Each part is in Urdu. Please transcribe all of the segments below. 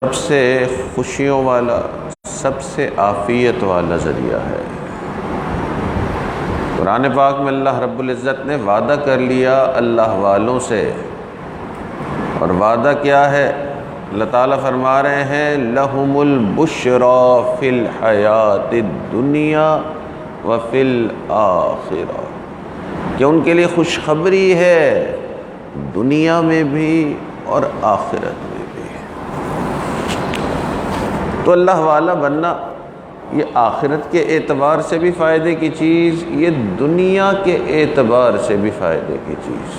سب سے خوشیوں والا، سب سے عافیت والا ذریعہ ہے۔ قرآن پاک میں اللہ رب العزت نے وعدہ کر لیا اللہ والوں سے، اور وعدہ کیا ہے؟ اللہ تعالیٰ فرما رہے ہیں لَهُمُ الْبُشْرَى فِي الْحَيَاةِ الدُّنْيَا وَفِي الْآخِرَةِ، کہ ان کے لیے خوشخبری ہے دنیا میں بھی اور آخرت میں بھی۔ تو اللہ والا بننا یہ آخرت کے اعتبار سے بھی فائدے کی چیز، یہ دنیا کے اعتبار سے بھی فائدے کی چیز۔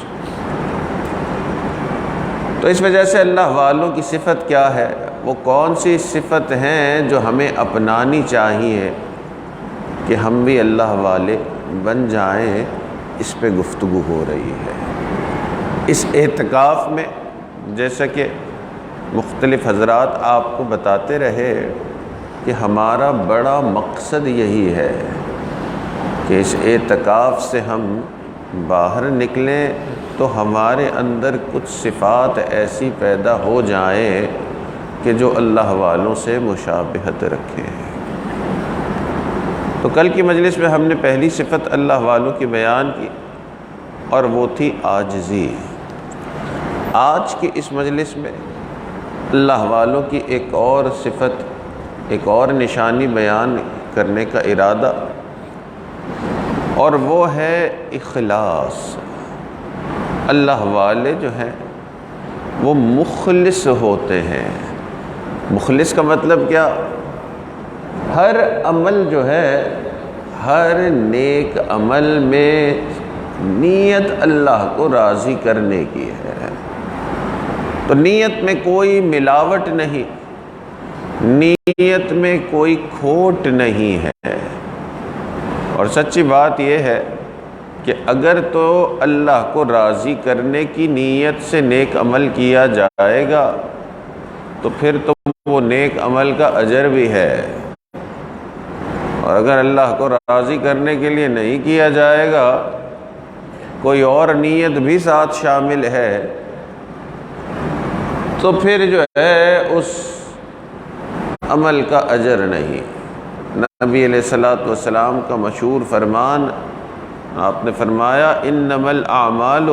تو اس وجہ سے اللہ والوں کی صفت کیا ہے؟ وہ کون سی صفت ہیں جو ہمیں اپنانی چاہیے کہ ہم بھی اللہ والے بن جائیں؟ اس پہ گفتگو ہو رہی ہے۔ اس اعتکاف میں جیسا کہ مختلف حضرات آپ کو بتاتے رہے کہ ہمارا بڑا مقصد یہی ہے کہ اس اعتکاف سے ہم باہر نکلیں تو ہمارے اندر کچھ صفات ایسی پیدا ہو جائیں کہ جو اللہ والوں سے مشابہت رکھیں۔ تو کل کی مجلس میں ہم نے پہلی صفت اللہ والوں کی بیان کی، اور وہ تھی عاجزی۔ آج کی اس مجلس میں اللہ والوں کی ایک اور صفت، ایک اور نشانی بیان کرنے کا ارادہ، اور وہ ہے اخلاص۔ اللہ والے جو ہیں وہ مخلص ہوتے ہیں۔ مخلص کا مطلب کیا؟ ہر عمل جو ہے، ہر نیک عمل میں نیت اللہ کو راضی کرنے کی ہے۔ تو نیت میں کوئی ملاوٹ نہیں، نیت میں کوئی کھوٹ نہیں ہے۔ اور سچی بات یہ ہے کہ اگر تو اللہ کو راضی کرنے کی نیت سے نیک عمل کیا جائے گا تو پھر تو وہ نیک عمل کا اجر بھی ہے، اور اگر اللہ کو راضی کرنے کے لیے نہیں کیا جائے گا، کوئی اور نیت بھی ساتھ شامل ہے، تو پھر جو ہے اس عمل کا اجر نہیں۔ نبی علیہ السلام کا مشہور فرمان، آپ نے فرمایا انما الاعمال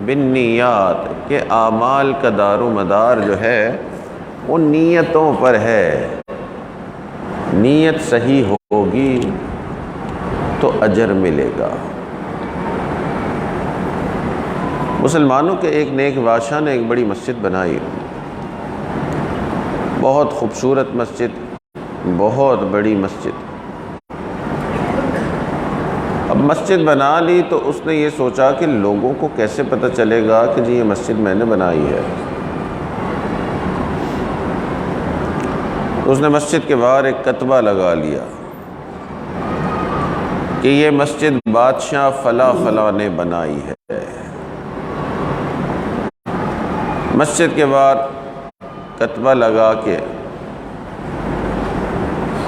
بالنیات، کہ اعمال کا دار و مدار جو ہے وہ نیتوں پر ہے۔ نیت صحیح ہوگی تو اجر ملے گا۔ مسلمانوں کے ایک نیک بادشاہ نے ایک بڑی مسجد بنائی، بہت خوبصورت مسجد، بہت بڑی مسجد۔ اب مسجد بنا لی تو اس نے یہ سوچا کہ لوگوں کو کیسے پتہ چلے گا کہ جی یہ مسجد میں نے بنائی ہے۔ تو اس نے مسجد کے باہر ایک کتبہ لگا لیا کہ یہ مسجد بادشاہ فلاں فلاں نے بنائی ہے۔ مسجد کے باہر کتبہ لگا کے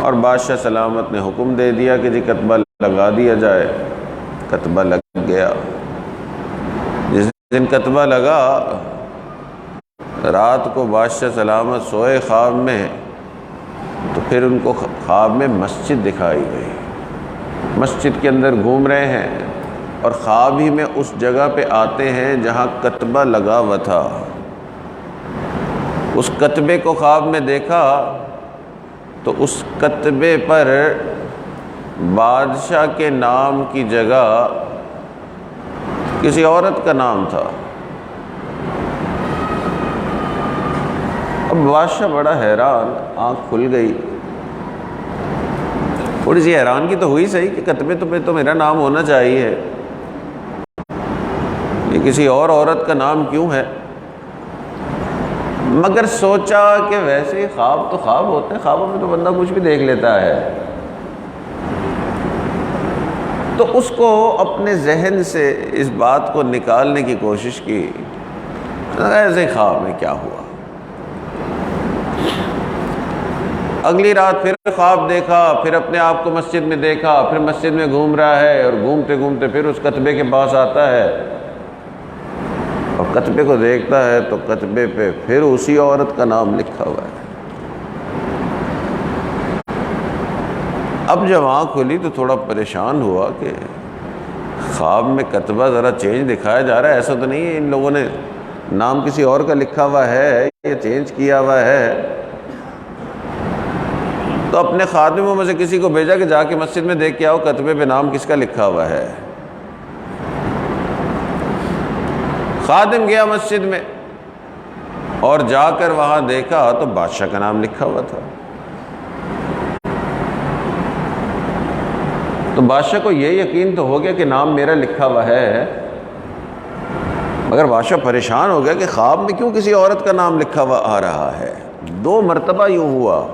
اور بادشاہ سلامت نے حکم دے دیا کہ جی کتبہ لگا دیا جائے۔ کتبہ لگ گیا۔ جس دن کتبہ لگا، رات کو بادشاہ سلامت سوئے خواب میں، تو پھر ان کو خواب میں مسجد دکھائی گئی۔ مسجد کے اندر گھوم رہے ہیں اور خواب ہی میں اس جگہ پہ آتے ہیں جہاں کتبہ لگا ہوا تھا۔ اس کتبے کو خواب میں دیکھا تو اس کتبے پر بادشاہ کے نام کی جگہ کسی عورت کا نام تھا۔ اب بادشاہ بڑا حیران، آنکھ کھل گئی۔ تھوڑی سی حیرانگی تو ہوئی صحیح کہ کتبے پہ تو میرا نام ہونا چاہیے، یہ کسی اور عورت کا نام کیوں ہے؟ مگر سوچا کہ ویسے خواب تو خواب ہوتے ہیں، خوابوں میں تو بندہ کچھ بھی دیکھ لیتا ہے۔ تو اس کو اپنے ذہن سے اس بات کو نکالنے کی کوشش کی، ایسے خواب میں کیا ہوا۔ اگلی رات پھر خواب دیکھا، پھر اپنے آپ کو مسجد میں دیکھا، پھر مسجد میں گھوم رہا ہے، اور گھومتے گھومتے پھر اس کتبے کے پاس آتا ہے اور کتبے کو دیکھتا ہے تو کتبے پہ پھر اسی عورت کا نام لکھا ہوا ہے۔ اب جب آنکھ کھلی تو تھوڑا پریشان ہوا کہ خواب میں کتبہ ذرا چینج دکھایا جا رہا ہے، ایسا تو نہیں ہے ان لوگوں نے نام کسی اور کا لکھا ہوا ہے یا چینج کیا ہوا ہے؟ تو اپنے خادموں میں سے کسی کو بھیجا کہ جا کے مسجد میں دیکھ کے آؤ کتبے پہ نام کس کا لکھا ہوا ہے۔ خادم گیا مسجد میں اور جا کر وہاں دیکھا تو بادشاہ کا نام لکھا ہوا تھا۔ تو بادشاہ کو یہ یقین تو ہو گیا کہ نام میرا لکھا ہوا ہے، مگر بادشاہ پریشان ہو گیا کہ خواب میں کیوں کسی عورت کا نام لکھا ہوا آ رہا ہے۔ 2 مرتبہ یوں ہوا۔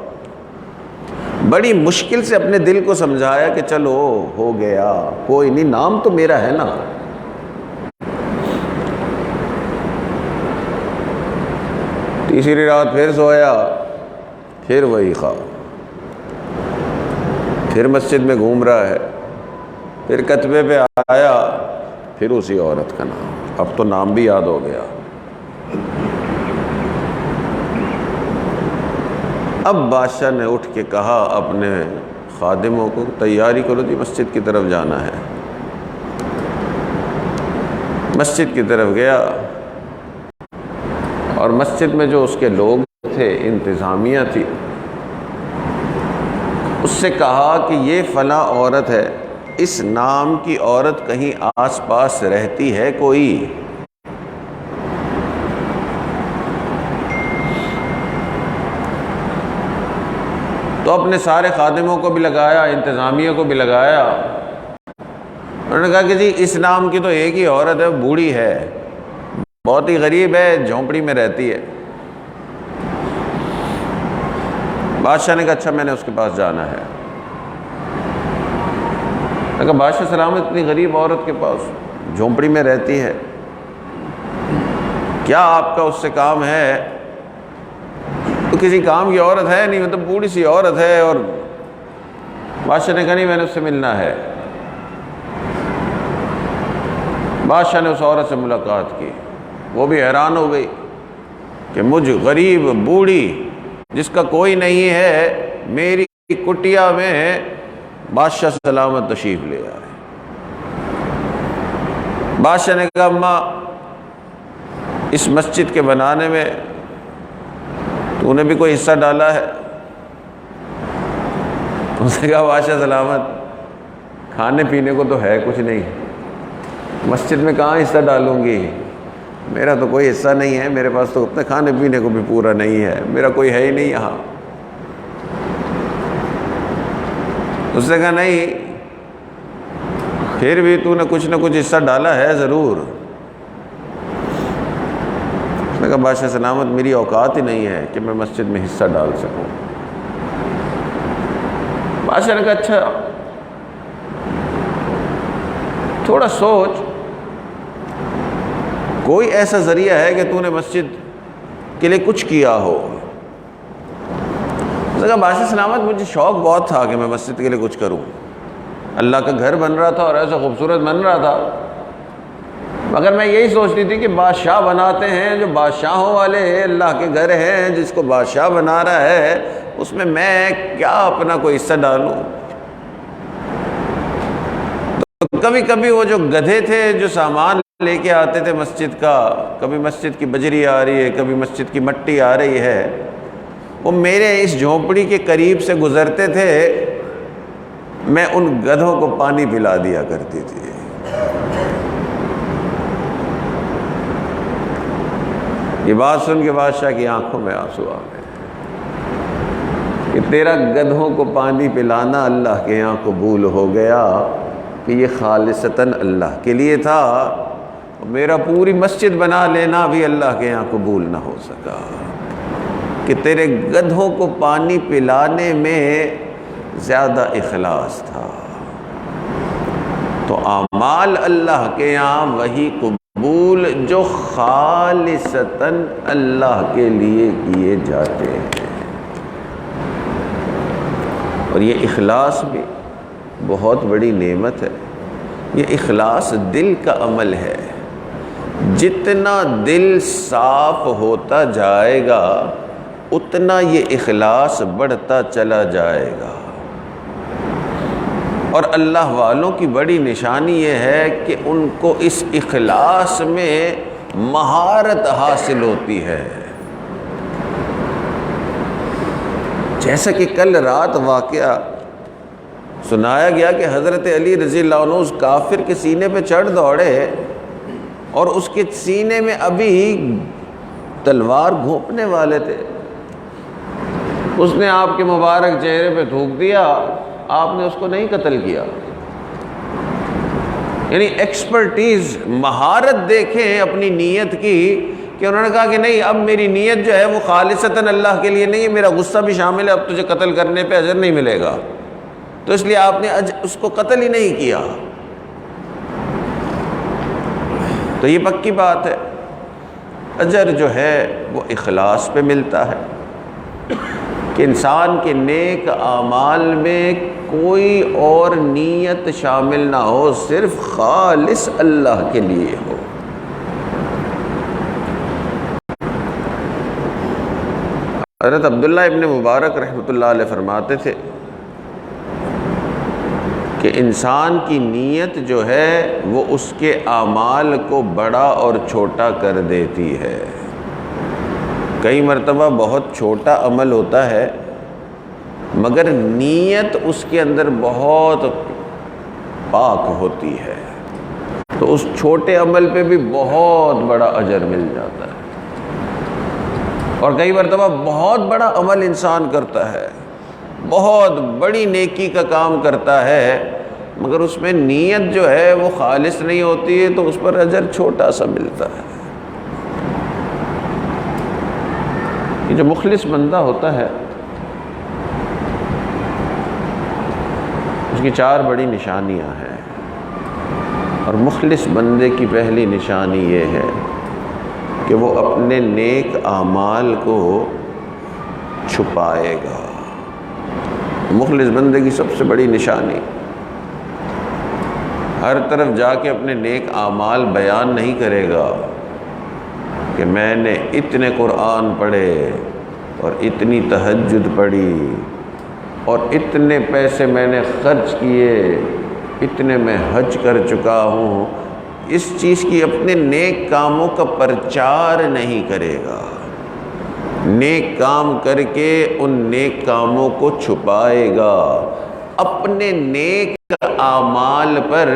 بڑی مشکل سے اپنے دل کو سمجھایا کہ چلو ہو گیا، کوئی نہیں، نام تو میرا ہے نا۔ تیسری رات پھر سویا، پھر وہی خواب، پھر مسجد میں گھوم رہا ہے، پھر کتبے پہ آیا، پھر اسی عورت کا نام۔ اب تو نام بھی یاد ہو گیا۔ اب بادشاہ نے اٹھ کے کہا اپنے خادموں کو تیاری کرو جی، مسجد کی طرف جانا ہے۔ مسجد کی طرف گیا اور مسجد میں جو اس کے لوگ تھے، انتظامیہ تھی، اس سے کہا کہ یہ فلاں عورت ہے، اس نام کی عورت کہیں آس پاس رہتی ہے کوئی؟ تو اپنے سارے خادموں کو بھی لگایا، انتظامیہ کو بھی لگایا۔ انہوں نے کہا کہ جی اس نام کی تو ایک ہی عورت ہے، بوڑھی ہے، بہت ہی غریب ہے، جھونپڑی میں رہتی ہے۔ بادشاہ نے کہا اچھا میں نے اس کے پاس جانا ہے۔ میں کہا بادشاہ سلامت، اتنی غریب عورت کے پاس جھونپڑی میں رہتی ہے، کیا آپ کا اس سے کام ہے؟ تو کسی کام کی عورت ہے نہیں، مطلب بوڑھی سی عورت ہے۔ اور بادشاہ نے کہا نہیں، میں نے اس سے ملنا ہے۔ بادشاہ نے اس عورت سے ملاقات کی، وہ بھی حیران ہو گئی کہ مجھ غریب بوڑھی جس کا کوئی نہیں ہے، میری کٹیا میں بادشاہ سلامت تشریف لے آئے۔ بادشاہ نے کہا اماں، اس مسجد کے بنانے میں تو نے بھی کوئی حصہ ڈالا ہے؟ اس نے کہا بادشاہ سلامت، کھانے پینے کو تو ہے کچھ نہیں، مسجد میں کہاں حصہ ڈالوں گی؟ میرا تو کوئی حصہ نہیں ہے، میرے پاس تو اپنے کھانے پینے کو بھی پورا نہیں ہے، میرا کوئی ہے ہی نہیں یہاں۔ اس نے کہا نہیں، پھر بھی تو نے کچھ نہ کچھ حصہ ڈالا ہے ضرور۔ اس نے کہا بادشاہ سلامت، میری اوقات ہی نہیں ہے کہ میں مسجد میں حصہ ڈال سکوں۔ بادشاہ نے کہا اچھا تھوڑا سوچ، کوئی ایسا ذریعہ ہے کہ تو نے مسجد کے لیے کچھ کیا ہو؟ اس نے کہا بادشاہ سلامت، مجھے شوق بہت تھا کہ میں مسجد کے لیے کچھ کروں، اللہ کا گھر بن رہا تھا اور ایسا خوبصورت بن رہا تھا، مگر میں یہی سوچتی تھی کہ بادشاہ بناتے ہیں، جو بادشاہوں والے اللہ کے گھر ہیں، جس کو بادشاہ بنا رہا ہے، اس میں کیا اپنا کوئی حصہ ڈالوں؟ تو کبھی کبھی وہ جو گدھے تھے جو سامان لے کے آتے تھے مسجد کا، کبھی مسجد کی بجری آ رہی ہے، کبھی مسجد کی مٹی آ رہی ہے، وہ میرے اس جھونپڑی کے قریب سے گزرتے تھے، میں ان گدھوں کو پانی پلا دیا کرتی تھی۔ یہ بات سن کے بادشاہ کی آنکھوں میں آنسو آ گئے کہ تیرا گدھوں کو پانی پلانا اللہ کے یہاں قبول ہو گیا کہ یہ خالصتاً اللہ کے لیے تھا، میرا پوری مسجد بنا لینا بھی اللہ کے یہاں قبول نہ ہو سکا کہ تیرے گدھوں کو پانی پلانے میں زیادہ اخلاص تھا۔ تو اعمال اللہ کے یہاں وہی قبول جو خالصتاً اللہ کے لیے کیے جاتے ہیں، اور یہ اخلاص بھی بہت بڑی نعمت ہے۔ یہ اخلاص دل کا عمل ہے، جتنا دل صاف ہوتا جائے گا اتنا یہ اخلاص بڑھتا چلا جائے گا۔ اور اللہ والوں کی بڑی نشانی یہ ہے کہ ان کو اس اخلاص میں مہارت حاصل ہوتی ہے۔ جیسا کہ کل رات واقعہ سنایا گیا کہ حضرت علی رضی اللہ عنہ اس کافر کے سینے پہ چڑھ دوڑے اور اس کے سینے میں ابھی تلوار گھونپنے والے تھے، اس نے آپ کے مبارک چہرے پہ تھوک دیا، آپ نے اس کو نہیں قتل کیا۔ یعنی ایکسپرٹیز، مہارت دیکھیں اپنی نیت کی کہ انہوں نے کہا کہ نہیں، اب میری نیت جو ہے وہ خالصتاً اللہ کے لیے نہیں ہے، میرا غصہ بھی شامل ہے، اب تجھے قتل کرنے پہ اجر نہیں ملے گا، تو اس لیے آپ نے اس کو قتل ہی نہیں کیا۔ تو یہ پکی بات ہے، اجر جو ہے وہ اخلاص پہ ملتا ہے کہ انسان کے نیک اعمال میں کوئی اور نیت شامل نہ ہو، صرف خالص اللہ کے لیے ہو۔ حضرت عبداللہ ابن مبارک رحمۃ اللہ علیہ فرماتے تھے کہ انسان کی نیت جو ہے وہ اس کے اعمال کو بڑا اور چھوٹا کر دیتی ہے۔ کئی مرتبہ بہت چھوٹا عمل ہوتا ہے مگر نیت اس کے اندر بہت پاک ہوتی ہے، تو اس چھوٹے عمل پہ بھی بہت بڑا اجر مل جاتا ہے۔ اور کئی مرتبہ بہت بڑا عمل انسان کرتا ہے، بہت بڑی نیکی کا کام کرتا ہے، مگر اس میں نیت جو ہے وہ خالص نہیں ہوتی ہے، تو اس پر اجر چھوٹا سا ملتا ہے۔ یہ جو مخلص بندہ ہوتا ہے اس کی 4 بڑی نشانیاں ہیں، اور مخلص بندے کی پہلی نشانی یہ ہے کہ وہ اپنے نیک اعمال کو چھپائے گا۔ مخلص بندے کی سب سے بڑی نشانی، ہر طرف جا کے اپنے نیک اعمال بیان نہیں کرے گا کہ میں نے اتنے قرآن پڑھے اور اتنی تہجد پڑھی اور اتنے پیسے میں نے خرچ کیے، اتنے میں حج کر چکا ہوں، اس چیز کی اپنے نیک کاموں کا پرچار نہیں کرے گا۔ نیک کام کر کے ان نیک کاموں کو چھپائے گا، اپنے نیک اعمال پر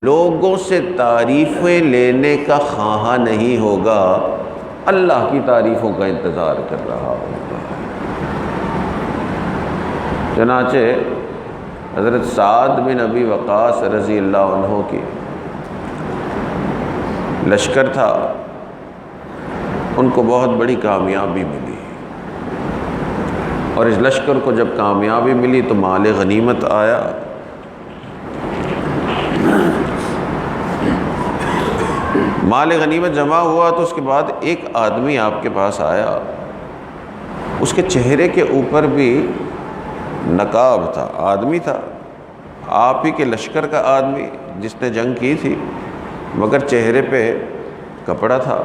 لوگوں سے تعریفیں لینے کا خواہاں نہیں ہوگا، اللہ کی تعریفوں کا انتظار کر رہا ہوگا۔ چنانچہ حضرت سعد بن ابی وقاص رضی اللہ عنہ کی لشکر تھا، ان کو بہت بڑی کامیابی ملی، اور اس لشکر کو جب کامیابی ملی تو مال غنیمت آیا۔ مال غنیمت جمع ہوا تو اس کے بعد ایک آدمی آپ کے پاس آیا، اس کے چہرے کے اوپر بھی نقاب تھا، آدمی تھا، آپ ہی کے لشکر کا آدمی جس نے جنگ کی تھی، مگر چہرے پہ کپڑا تھا،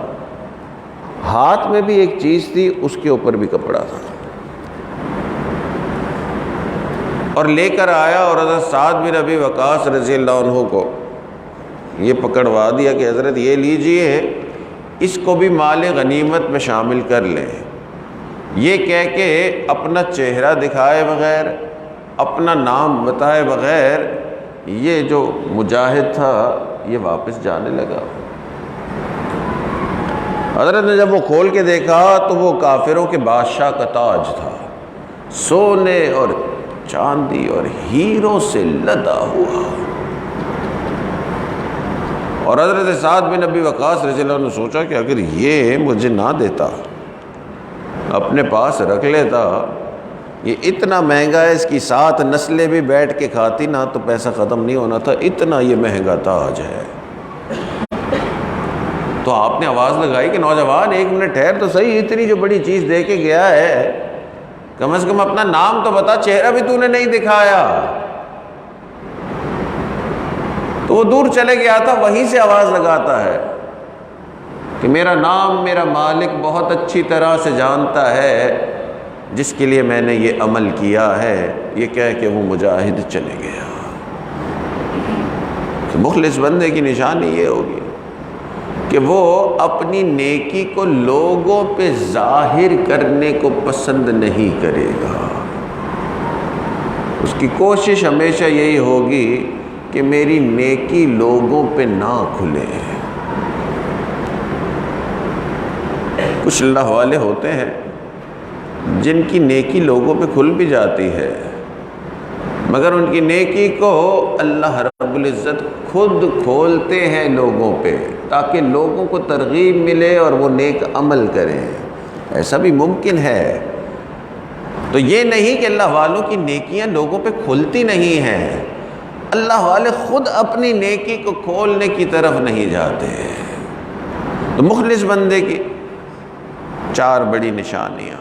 ہاتھ میں بھی ایک چیز تھی، اس کے اوپر بھی کپڑا تھا، اور لے کر آیا اور حضرت سعد بن ابی وقاص رضی اللہ عنہ کو یہ پکڑوا دیا کہ حضرت یہ لیجئے، اس کو بھی مال غنیمت میں شامل کر لیں۔ یہ کہہ کے اپنا چہرہ دکھائے بغیر، اپنا نام بتائے بغیر یہ جو مجاہد تھا یہ واپس جانے لگا۔ حضرت نے جب وہ کھول کے دیکھا تو وہ کافروں کے بادشاہ کا تاج تھا، سونے اور چاندی اور ہیروں سے لدا ہوا، اور حضرت سعد بن ابی وقاص رضی اللہ عنہ نے سوچا کہ اگر یہ مجھے نہ دیتا، اپنے پاس رکھ لیتا، یہ اتنا مہنگا ہے، اس کی 7 نسلیں بھی بیٹھ کے کھاتی نہ تو پیسہ ختم نہیں ہونا تھا، اتنا یہ مہنگا تاج ہے۔ تو آپ نے آواز لگائی کہ نوجوان 1 منٹ ٹھہر تو صحیح، اتنی جو بڑی چیز دے کے گیا ہے، کم از کم اپنا نام تو بتا، چہرہ بھی تو نے نہیں دکھایا۔ تو وہ دور چلے گیا تھا، وہیں سے آواز لگاتا ہے کہ میرا نام میرا مالک بہت اچھی طرح سے جانتا ہے، جس کے لیے میں نے یہ عمل کیا ہے، یہ کہہ کہ وہ مجاہد چلے گیا۔ مخلص بندے کی نشانی یہ ہوگی کہ وہ اپنی نیکی کو لوگوں پہ ظاہر کرنے کو پسند نہیں کرے گا۔ اس کی کوشش ہمیشہ یہی ہوگی کہ میری نیکی لوگوں پہ نہ کھلے۔ کچھ اللہ والے ہوتے ہیں جن کی نیکی لوگوں پہ کھل بھی جاتی ہے، مگر ان کی نیکی کو اللہ رب العزت خود کھولتے ہیں لوگوں پہ، تاکہ لوگوں کو ترغیب ملے اور وہ نیک عمل کریں۔ ایسا بھی ممکن ہے۔ تو یہ نہیں کہ اللہ والوں کی نیکیاں لوگوں پہ کھلتی نہیں ہیں، اللہ والے خود اپنی نیکی کو کھولنے کی طرف نہیں جاتے۔ تو مخلص بندے کی 4 بڑی نشانیاں،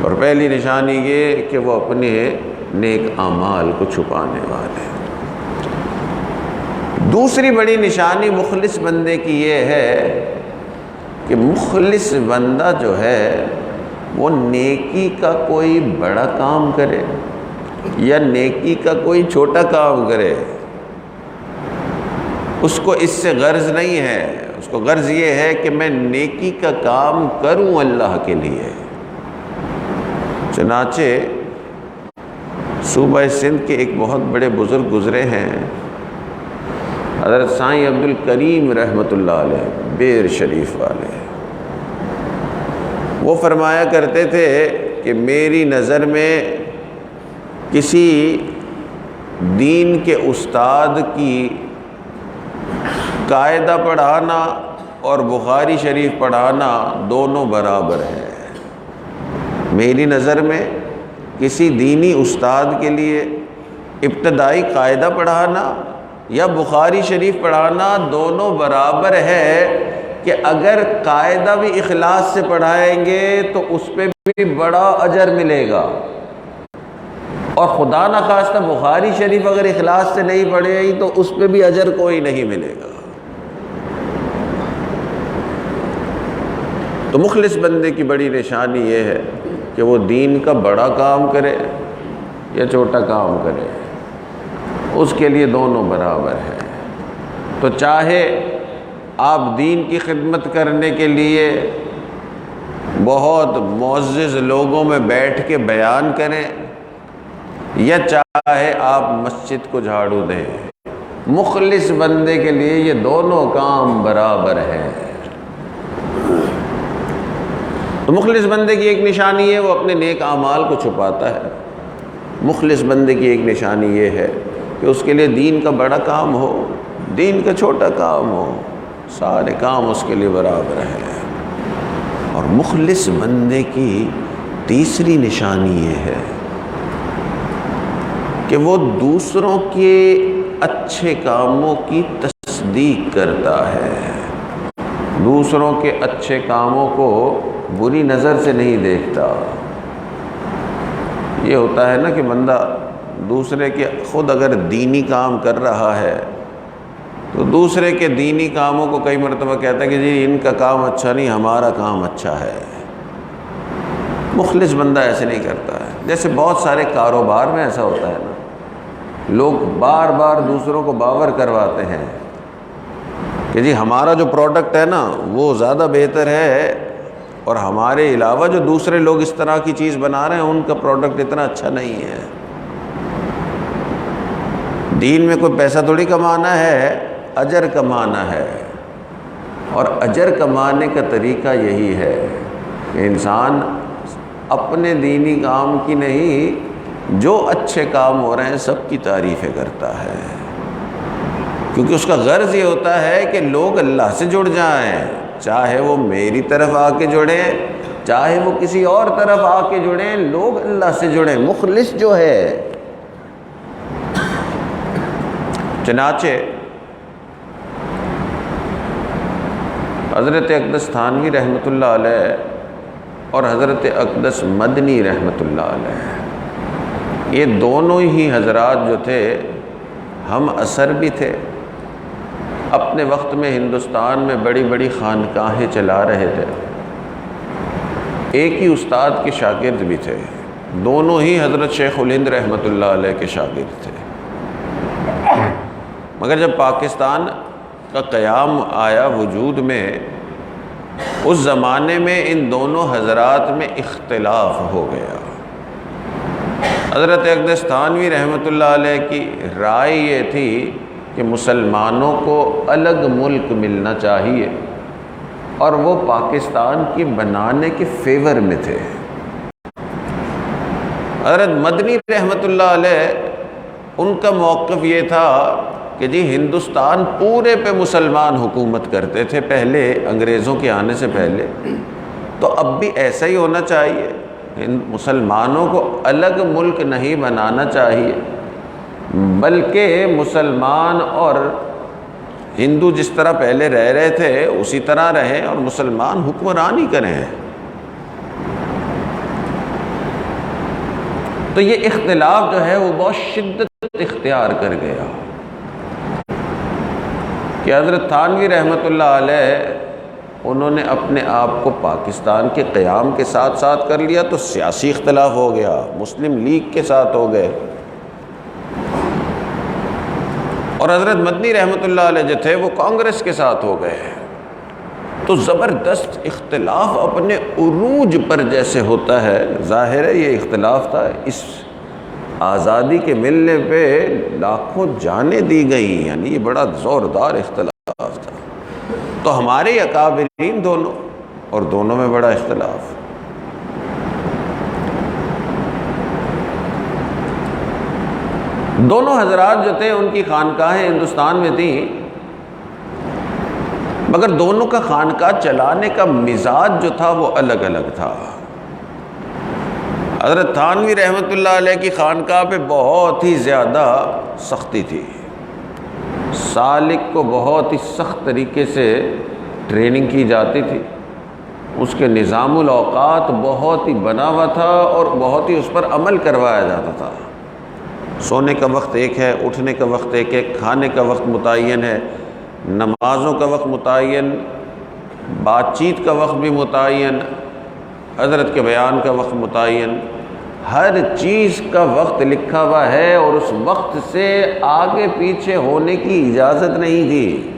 اور پہلی نشانی یہ کہ وہ اپنے نیک اعمال کو چھپانے والے۔ دوسری بڑی نشانی مخلص بندے کی یہ ہے کہ مخلص بندہ جو ہے وہ نیکی کا کوئی بڑا کام کرے یا نیکی کا کوئی چھوٹا کام کرے، اس کو اس سے غرض نہیں ہے۔ اس کو غرض یہ ہے کہ میں نیکی کا کام کروں اللہ کے لیے۔ چنانچہ صوبہ سندھ کے ایک بہت بڑے بزرگ گزرے ہیں، حضرت سائیں عبد الکریم رحمۃ اللہ علیہ، بیر شریف والے۔ وہ فرمایا کرتے تھے کہ میری نظر میں کسی دین کے استاد کی قاعدہ پڑھانا اور بخاری شریف پڑھانا دونوں برابر ہے۔ میری نظر میں کسی دینی استاد کے لیے ابتدائی قاعدہ پڑھانا یا بخاری شریف پڑھانا دونوں برابر ہے، کہ اگر قاعدہ بھی اخلاص سے پڑھائیں گے تو اس پہ بھی بڑا اجر ملے گا، اور خدا نخواستہ بخاری شریف اگر اخلاص سے نہیں پڑھے گی تو اس پہ بھی اجر کوئی نہیں ملے گا۔ تو مخلص بندے کی بڑی نشانی یہ ہے کہ وہ دین کا بڑا کام کرے یا چھوٹا کام کرے، اس کے لیے دونوں برابر ہیں۔ تو چاہے آپ دین کی خدمت کرنے کے لیے بہت معزز لوگوں میں بیٹھ کے بیان کریں، یا چاہے آپ مسجد کو جھاڑو دیں، مخلص بندے کے لیے یہ دونوں کام برابر ہیں۔ تو مخلص بندے کی ایک نشانی ہے وہ اپنے نیک اعمال کو چھپاتا ہے۔ مخلص بندے کی ایک نشانی یہ ہے کہ اس کے لیے دین کا بڑا کام ہو، دین کا چھوٹا کام ہو، سارے کام اس کے لیے برابر ہیں۔ اور مخلص بندے کی تیسری نشانی یہ ہے کہ وہ دوسروں کے اچھے کاموں کی تصدیق کرتا ہے، دوسروں کے اچھے کاموں کو بری نظر سے نہیں دیکھتا۔ یہ ہوتا ہے نا کہ بندہ دوسرے کے، خود اگر دینی کام کر رہا ہے تو دوسرے کے دینی کاموں کو کئی مرتبہ کہتا ہے کہ جی ان کا کام اچھا نہیں، ہمارا کام اچھا ہے۔ مخلص بندہ ایسے نہیں کرتا ہے۔ جیسے بہت سارے کاروبار میں ایسا ہوتا ہے نا، لوگ بار بار دوسروں کو باور کرواتے ہیں کہ جی ہمارا جو پروڈکٹ ہے نا وہ زیادہ بہتر ہے، اور ہمارے علاوہ جو دوسرے لوگ اس طرح کی چیز بنا رہے ہیں ان کا پروڈکٹ اتنا اچھا نہیں ہے۔ دین میں کوئی پیسہ تھوڑی کمانا ہے، اجر کمانا ہے، اور اجر کمانے کا طریقہ یہی ہے کہ انسان اپنے دینی کام کی نہیں، جو اچھے کام ہو رہے ہیں سب کی تعریفیں کرتا ہے، کیونکہ اس کا غرض یہ ہوتا ہے کہ لوگ اللہ سے جڑ جائیں، چاہے وہ میری طرف آ کے جڑیں، چاہے وہ کسی اور طرف آ کے جڑیں، لوگ اللہ سے جڑیں۔ مخلص جو ہے، چنانچہ حضرت اقدس تھانوی رحمۃ اللہ علیہ اور حضرت اقدس مدنی رحمۃ اللہ علیہ، یہ دونوں ہی حضرات جو تھے ہم عصر بھی تھے اپنے وقت میں ہندوستان میں بڑی بڑی خانقاہیں چلا رہے تھے، ایک ہی استاد کے شاگرد بھی تھے، دونوں ہی حضرت شیخ الہند رحمۃ اللہ علیہ کے شاگرد تھے۔ مگر جب پاکستان کا قیام آیا وجود میں، اس زمانے میں ان دونوں حضرات میں اختلاف ہو گیا۔ حضرت اقدس تھانوی رحمۃ اللہ علیہ کی رائے یہ تھی کہ مسلمانوں کو الگ ملک ملنا چاہیے، اور وہ پاکستان کی بنانے کے فیور میں تھے۔ حضرت مدنی رحمۃ اللہ علیہ ان کا موقف یہ تھا کہ جی ہندوستان پورے پہ مسلمان حکومت کرتے تھے پہلے، انگریزوں کے آنے سے پہلے، تو اب بھی ایسا ہی ہونا چاہیے، مسلمانوں کو الگ ملک نہیں بنانا چاہیے، بلکہ مسلمان اور ہندو جس طرح پہلے رہ رہے تھے اسی طرح رہیں اور مسلمان حکمرانی کریں۔ تو یہ اختلاف جو ہے وہ بہت شدت اختیار کر گیا کہ حضرت تھانوی رحمۃ اللہ علیہ انہوں نے اپنے آپ کو پاکستان کے قیام کے ساتھ ساتھ کر لیا، تو سیاسی اختلاف ہو گیا، مسلم لیگ کے ساتھ ہو گئے، اور حضرت مدنی رحمۃ اللہ علیہ جو تھے وہ کانگریس کے ساتھ ہو گئے۔ تو زبردست اختلاف اپنے عروج پر جیسے ہوتا ہے، ظاہر ہے یہ اختلاف تھا، اس آزادی کے ملنے پہ لاکھوں جانیں دی گئیں، یعنی یہ بڑا زوردار اختلاف تھا۔ تو ہمارے اکابرین دونوں، اور دونوں میں بڑا اختلاف۔ دونوں حضرات جو تھے ان کی خانقاہیں ہندوستان میں تھیں، مگر دونوں کا خانقاہ چلانے کا مزاج جو تھا وہ الگ الگ تھا۔ حضرت تھانوی رحمۃ اللہ علیہ کی خانقاہ پہ بہت ہی زیادہ سختی تھی، سالک کو بہت ہی سخت طریقے سے ٹریننگ کی جاتی تھی، اس کے نظام الاوقات بہت ہی بنا ہوا تھا اور بہت ہی اس پر عمل کروایا جاتا تھا۔ سونے کا وقت ایک ہے، اٹھنے کا وقت ایک ہے، کھانے کا وقت متعین ہے، نمازوں کا وقت متعین، بات چیت کا وقت بھی متعین، حضرت کے بیان کا وقت متعین، ہر چیز کا وقت لکھا ہوا ہے، اور اس وقت سے آگے پیچھے ہونے کی اجازت نہیں تھی۔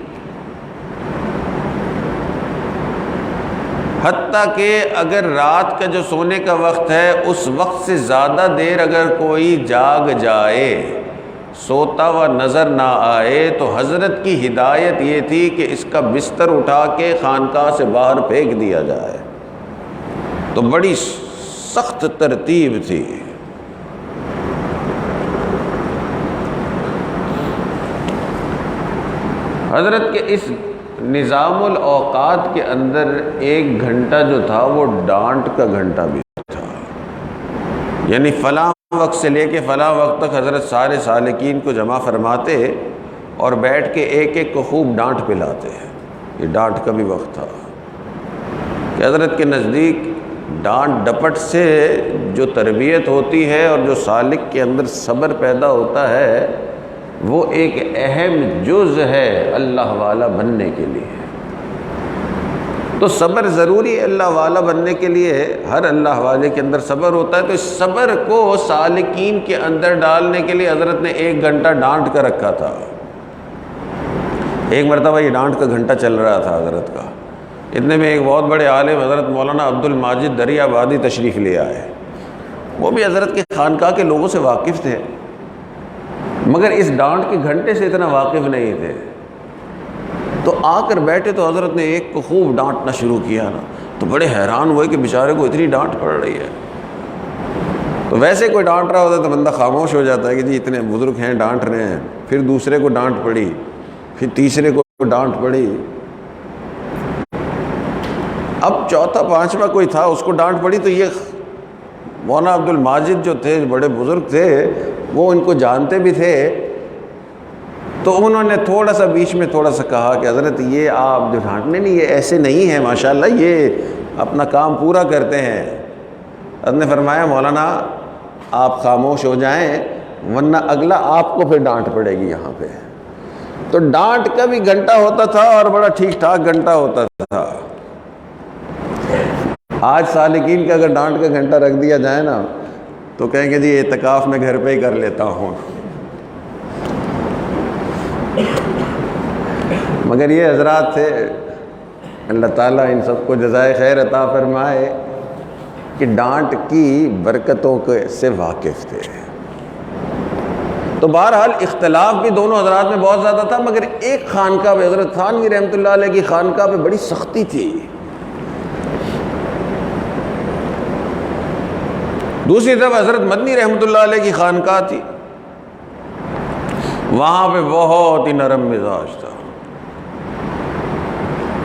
حتیٰ کہ اگر رات کا جو سونے کا وقت ہے اس وقت سے زیادہ دیر اگر کوئی جاگ جائے، سوتا ہوا نظر نہ آئے، تو حضرت کی ہدایت یہ تھی کہ اس کا بستر اٹھا کے خانقاہ سے باہر پھینک دیا جائے۔ تو بڑی سخت ترتیب تھی۔ حضرت کے اس نظام الاوقات کے اندر ایک گھنٹہ جو تھا وہ ڈانٹ کا گھنٹہ بھی تھا، یعنی فلاں وقت سے لے کے فلاں وقت تک حضرت سارے سالکین کو جمع فرماتے اور بیٹھ کے ایک ایک کو خوب ڈانٹ پلاتے۔ یہ ڈانٹ کا بھی وقت تھا کہ حضرت کے نزدیک ڈانٹ ڈپٹ سے جو تربیت ہوتی ہے اور جو سالک کے اندر صبر پیدا ہوتا ہے وہ ایک اہم جز ہے اللہ والا بننے کے لیے۔ تو صبر ضروری ہے اللہ والا بننے کے لیے، ہر اللہ والے کے اندر صبر ہوتا ہے۔ تو اس صبر کو سالکین کے اندر ڈالنے کے لیے حضرت نے ایک گھنٹہ ڈانٹ کا رکھا تھا۔ ایک مرتبہ یہ ڈانٹ کا گھنٹہ چل رہا تھا حضرت کا، اتنے میں ایک بہت بڑے عالم حضرت مولانا عبد الماجد دریا آبادی تشریف لے آئے۔ وہ بھی حضرت کے خانقاہ کے لوگوں سے واقف تھے، مگر اس ڈانٹ کے گھنٹے سے اتنا واقف نہیں تھے۔ تو آ کر بیٹھے تو حضرت نے ایک کو خوب ڈانٹنا شروع کیا نا، تو بڑے حیران ہوئے کہ بیچارے کو اتنی ڈانٹ پڑ رہی ہے۔ تو ویسے کوئی ڈانٹ رہا ہوتا ہے تو بندہ خاموش ہو جاتا ہے کہ جی اتنے بزرگ ہیں ڈانٹ رہے ہیں، پھر دوسرے کو ڈانٹ پڑی، پھر تیسرے کو ڈانٹ پڑی، اب چوتھا پانچواں کوئی تھا اس کو ڈانٹ پڑی۔ تو یہ مولانا عبد الماجد جو تھے بڑے بزرگ تھے، وہ ان کو جانتے بھی تھے، تو انہوں نے تھوڑا سا بیچ میں تھوڑا سا کہا کہ حضرت یہ آپ جو ڈانٹنے نہیں، یہ ایسے نہیں ہیں، ماشاءاللہ یہ اپنا کام پورا کرتے ہیں۔ حضرت نے فرمایا مولانا آپ خاموش ہو جائیں ورنہ اگلا آپ کو پھر ڈانٹ پڑے گی یہاں پہ۔ تو ڈانٹ کا بھی گھنٹہ ہوتا تھا اور بڑا ٹھیک ٹھاک گھنٹہ ہوتا تھا۔ آج سالکین کا اگر ڈانٹ کا گھنٹہ رکھ دیا جائے نا تو کہیں گے جی اعتکاف میں گھر پہ ہی کر لیتا ہوں۔ مگر یہ حضرات تھے، اللہ تعالیٰ ان سب کو جزائے خیر عطا فرمائے، کہ ڈانٹ کی برکتوں سے واقف تھے۔ تو بہرحال اختلاف بھی دونوں حضرات میں بہت زیادہ تھا، مگر ایک خانقاہ پہ، حضرت تھانوی رحمۃ اللہ علیہ کی خانقاہ پہ بڑی سختی تھی۔ دوسری طرف حضرت مدنی رحمۃ اللہ علیہ کی خانقاہ تھی، وہاں پہ بہت ہی نرم مزاج تھا۔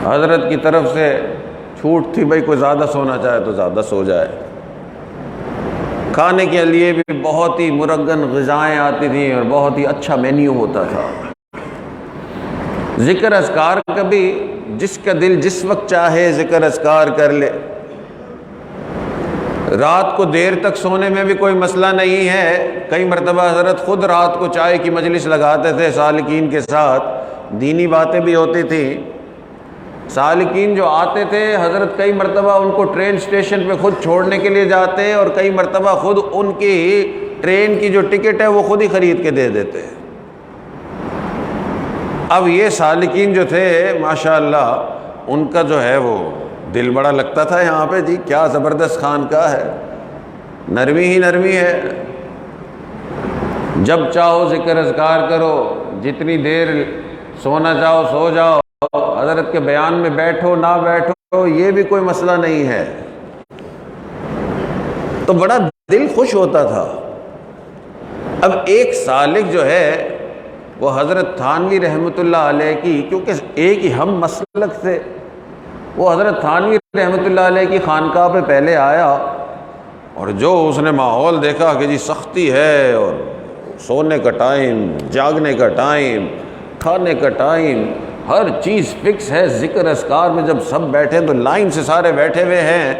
حضرت کی طرف سے چھوٹ تھی، بھائی کوئی زیادہ سونا چاہے تو زیادہ سو جائے۔ کھانے کے لیے بھی بہت ہی مرغن غذائیں آتی تھیں اور بہت ہی اچھا مینیو ہوتا تھا۔ ذکر اذکار کا بھی جس کا دل جس وقت چاہے ذکر اذکار کر لے۔ رات کو دیر تک سونے میں بھی کوئی مسئلہ نہیں ہے۔ کئی مرتبہ حضرت خود رات کو چائے کی مجلس لگاتے تھے سالکین کے ساتھ، دینی باتیں بھی ہوتی تھیں۔ سالکین جو آتے تھے حضرت کئی مرتبہ ان کو ٹرین اسٹیشن پہ خود چھوڑنے کے لیے جاتے، اور کئی مرتبہ خود ان کی ٹرین کی جو ٹکٹ ہے وہ خود ہی خرید کے دے دیتے۔ اب یہ سالکین جو تھے ماشاءاللہ ان کا جو ہے وہ دل بڑا لگتا تھا یہاں پہ، جی کیا زبردست خانقاہ ہے، نرمی ہی نرمی ہے، جب چاہو ذکر اذکار کرو، جتنی دیر سونا چاہو سو جاؤ، حضرت کے بیان میں بیٹھو نہ بیٹھو یہ بھی کوئی مسئلہ نہیں ہے۔ تو بڑا دل خوش ہوتا تھا۔ اب ایک سالک جو ہے وہ حضرت تھانوی رحمۃ اللہ علیہ کی، کیونکہ ایک ہی ہم مسلک تھے، وہ حضرت تھانوی رحمۃ اللہ علیہ کی خانقاہ پہ پہلے آیا، اور جو اس نے ماحول دیکھا کہ جی سختی ہے، اور سونے کا ٹائم، جاگنے کا ٹائم، کھانے کا ٹائم، ہر چیز فکس ہے۔ ذکر اذکار میں جب سب بیٹھے تو لائن سے سارے بیٹھے ہوئے ہیں،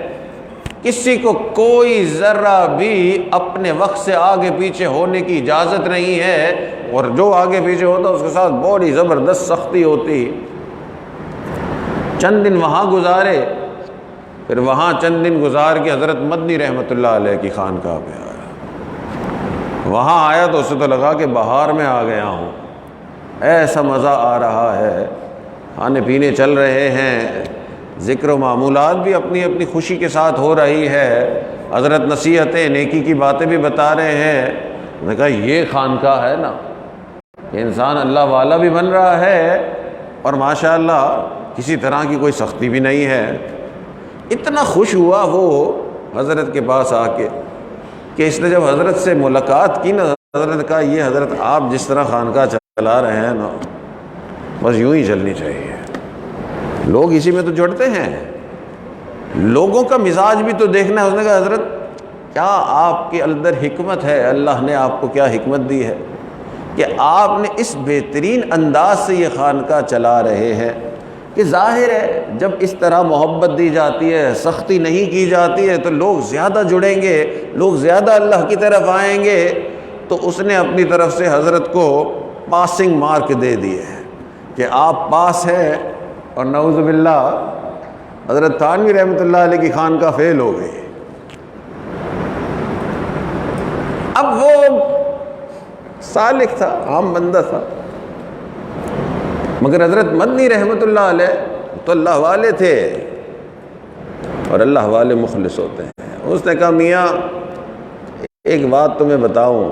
کسی کو کوئی ذرہ بھی اپنے وقت سے آگے پیچھے ہونے کی اجازت نہیں ہے، اور جو آگے پیچھے ہوتا اس کے ساتھ بڑی زبردست سختی ہوتی۔ چند دن وہاں گزارے، پھر وہاں چند دن گزار کے حضرت مدنی رحمۃ اللہ علیہ کی خانقاہ پہ آیا۔ وہاں آیا تو اسے تو لگا کہ بہار میں آ گیا ہوں، ایسا مزہ آ رہا ہے، کھانے پینے چل رہے ہیں، ذکر و معمولات بھی اپنی اپنی خوشی کے ساتھ ہو رہی ہے، حضرت نصیحتیں نیکی کی باتیں بھی بتا رہے ہیں۔ میں نے کہا یہ خانقاہ ہے نا، یہ انسان اللہ والا بھی بن رہا ہے، اور ماشاءاللہ کسی طرح کی کوئی سختی بھی نہیں ہے۔ اتنا خوش ہوا وہ حضرت کے پاس آ کے کہ اس نے جب حضرت سے ملاقات کی نا، حضرت نے کہا یہ حضرت آپ جس طرح خانقاہ چلا رہے ہیں نا بس یوں ہی چلنی چاہیے، لوگ اسی میں تو جڑتے ہیں، لوگوں کا مزاج بھی تو دیکھنا ہے۔ اس نے کہا حضرت کیا آپ کے اندر حکمت ہے، اللہ نے آپ کو کیا حکمت دی ہے کہ آپ نے اس بہترین انداز سے یہ خانقاہ چلا رہے ہیں، کہ ظاہر ہے جب اس طرح محبت دی جاتی ہے، سختی نہیں کی جاتی ہے، تو لوگ زیادہ جڑیں گے، لوگ زیادہ اللہ کی طرف آئیں گے۔ تو اس نے اپنی طرف سے حضرت کو پاسنگ مارک دے دیے کہ آپ پاس ہیں، اور نعوذ باللہ حضرت تھانوی رحمۃ اللہ علیہ کی خانقاہ فیل ہو گئی۔ اب وہ سالک تھا، عام بندہ تھا، مگر حضرت مدنی رحمۃ اللہ علیہ تو اللہ والے تھے، اور اللہ والے مخلص ہوتے ہیں۔ اس نے کہا میاں ایک بات تمہیں بتاؤں،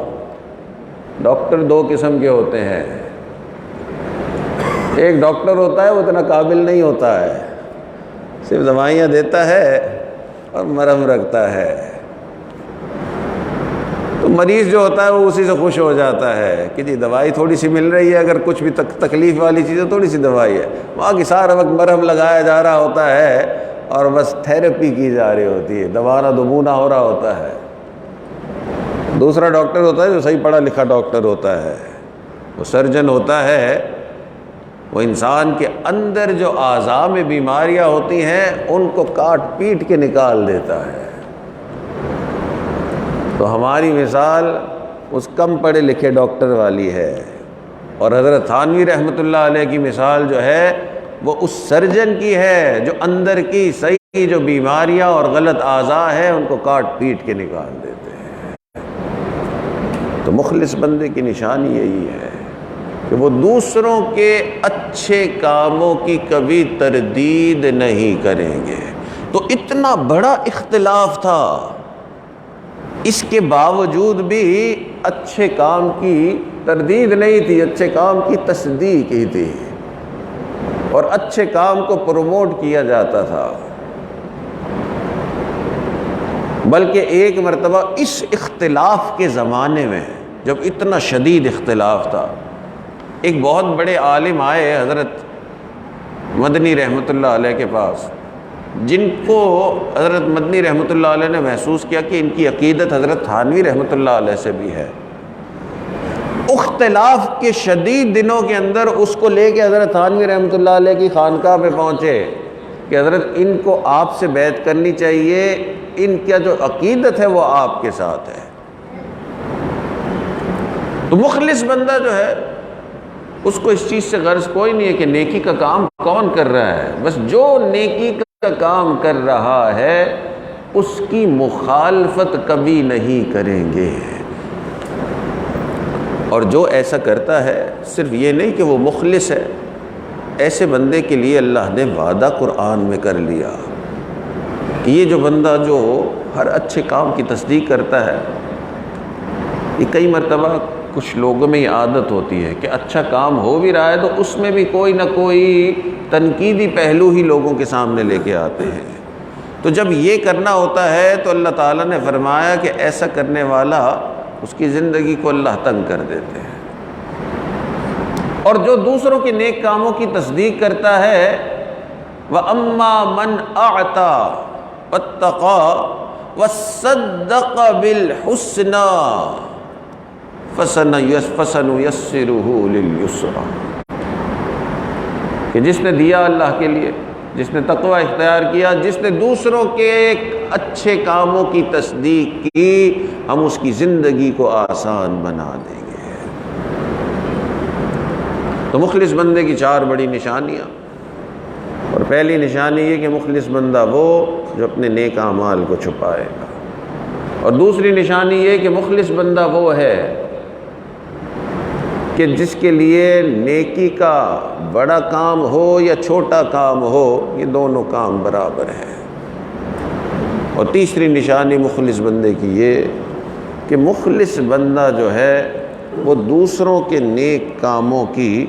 ڈاکٹر دو قسم کے ہوتے ہیں، ایک ڈاکٹر ہوتا ہے وہ اتنا قابل نہیں ہوتا ہے، صرف دوائیاں دیتا ہے اور مرہم رکھتا ہے، تو مریض جو ہوتا ہے وہ اسی سے خوش ہو جاتا ہے کہ جی دوائی تھوڑی سی مل رہی ہے، اگر کچھ بھی تکلیف والی چیز ہے تھوڑی سی دوائی ہے، وہاں کی سارا وقت مرہم لگایا جا رہا ہوتا ہے اور بس تھیراپی کی جا رہی ہوتی ہے، دوبارہ دوگنا ہو رہا ہوتا ہے۔ دوسرا ڈاکٹر ہوتا ہے جو صحیح پڑھا لکھا ڈاکٹر ہوتا ہے، وہ سرجن ہوتا ہے، وہ انسان کے اندر جو اعضاء میں بیماریاں ہوتی ہیں ان کو کاٹ پیٹ کے نکال دیتا ہے۔ تو ہماری مثال اس کم پڑھے لکھے ڈاکٹر والی ہے اور حضرت تھانوی رحمۃ اللہ علیہ کی مثال جو ہے وہ اس سرجن کی ہے جو اندر کی صحیح جو بیماریاں اور غلط اعضاء ہیں ان کو کاٹ پیٹ کے نکال دیتے ہیں۔ تو مخلص بندے کی نشانی یہی ہے کہ وہ دوسروں کے اچھے کاموں کی کبھی تردید نہیں کریں گے۔ تو اتنا بڑا اختلاف تھا، اس کے باوجود بھی اچھے کام کی تردید نہیں تھی، اچھے کام کی تصدیق ہی تھی، اور اچھے کام کو پروموٹ کیا جاتا تھا۔ بلکہ ایک مرتبہ اس اختلاف کے زمانے میں جب اتنا شدید اختلاف تھا، ایک بہت بڑے عالم آئے حضرت مدنی رحمۃ اللہ علیہ کے پاس، جن کو حضرت مدنی رحمۃ اللہ علیہ نے محسوس کیا کہ ان کی عقیدت حضرت تھانوی رحمۃ اللہ علیہ سے بھی ہے۔ اختلاف کے شدید دنوں کے اندر اس کو لے کے حضرت تھانوی رحمۃ اللہ علیہ کی خانقاہ پہ پہنچے کہ حضرت ان کو آپ سے بیعت کرنی چاہیے، ان کا جو عقیدت ہے وہ آپ کے ساتھ ہے۔ تو مخلص بندہ جو ہے اس کو اس چیز سے غرض کوئی نہیں ہے کہ نیکی کا کام کون کر رہا ہے، بس جو نیکی کا کام کر رہا ہے اس کی مخالفت کبھی نہیں کریں گے۔ اور جو ایسا کرتا ہے صرف یہ نہیں کہ وہ مخلص ہے، ایسے بندے کے لیے اللہ نے وعدہ قرآن میں کر لیا کہ یہ جو بندہ جو ہر اچھے کام کی تصدیق کرتا ہے، یہ کئی مرتبہ کچھ لوگوں میں یہ عادت ہوتی ہے کہ اچھا کام ہو بھی رہا ہے تو اس میں بھی کوئی نہ کوئی تنقیدی پہلو ہی لوگوں کے سامنے لے کے آتے ہیں۔ تو جب یہ کرنا ہوتا ہے تو اللہ تعالیٰ نے فرمایا کہ ایسا کرنے والا اس کی زندگی کو اللہ تنگ کر دیتے ہیں، اور جو دوسروں کے نیک کاموں کی تصدیق کرتا ہے وَأَمَّا مَنْ أَعْطَى وَاتَّقَى وَصَدَّقَ بِالْحُسْنَى فَسَنُيَسِّرُهُ لِلْيُسْرَى، کہ جس نے دیا اللہ کے لیے، جس نے تقوی اختیار کیا، جس نے دوسروں کے اچھے کاموں کی تصدیق کی، ہم اس کی زندگی کو آسان بنا دیں گے۔ تو مخلص بندے کی چار بڑی نشانیاں، اور پہلی نشانی یہ کہ مخلص بندہ وہ جو اپنے نیک اعمال کو چھپائے گا، اور دوسری نشانی یہ کہ مخلص بندہ وہ ہے کہ جس کے لیے نیکی کا بڑا کام ہو یا چھوٹا کام ہو، یہ دونوں کام برابر ہیں۔ اور تیسری نشانی مخلص بندے کی یہ کہ مخلص بندہ جو ہے وہ دوسروں کے نیک کاموں کی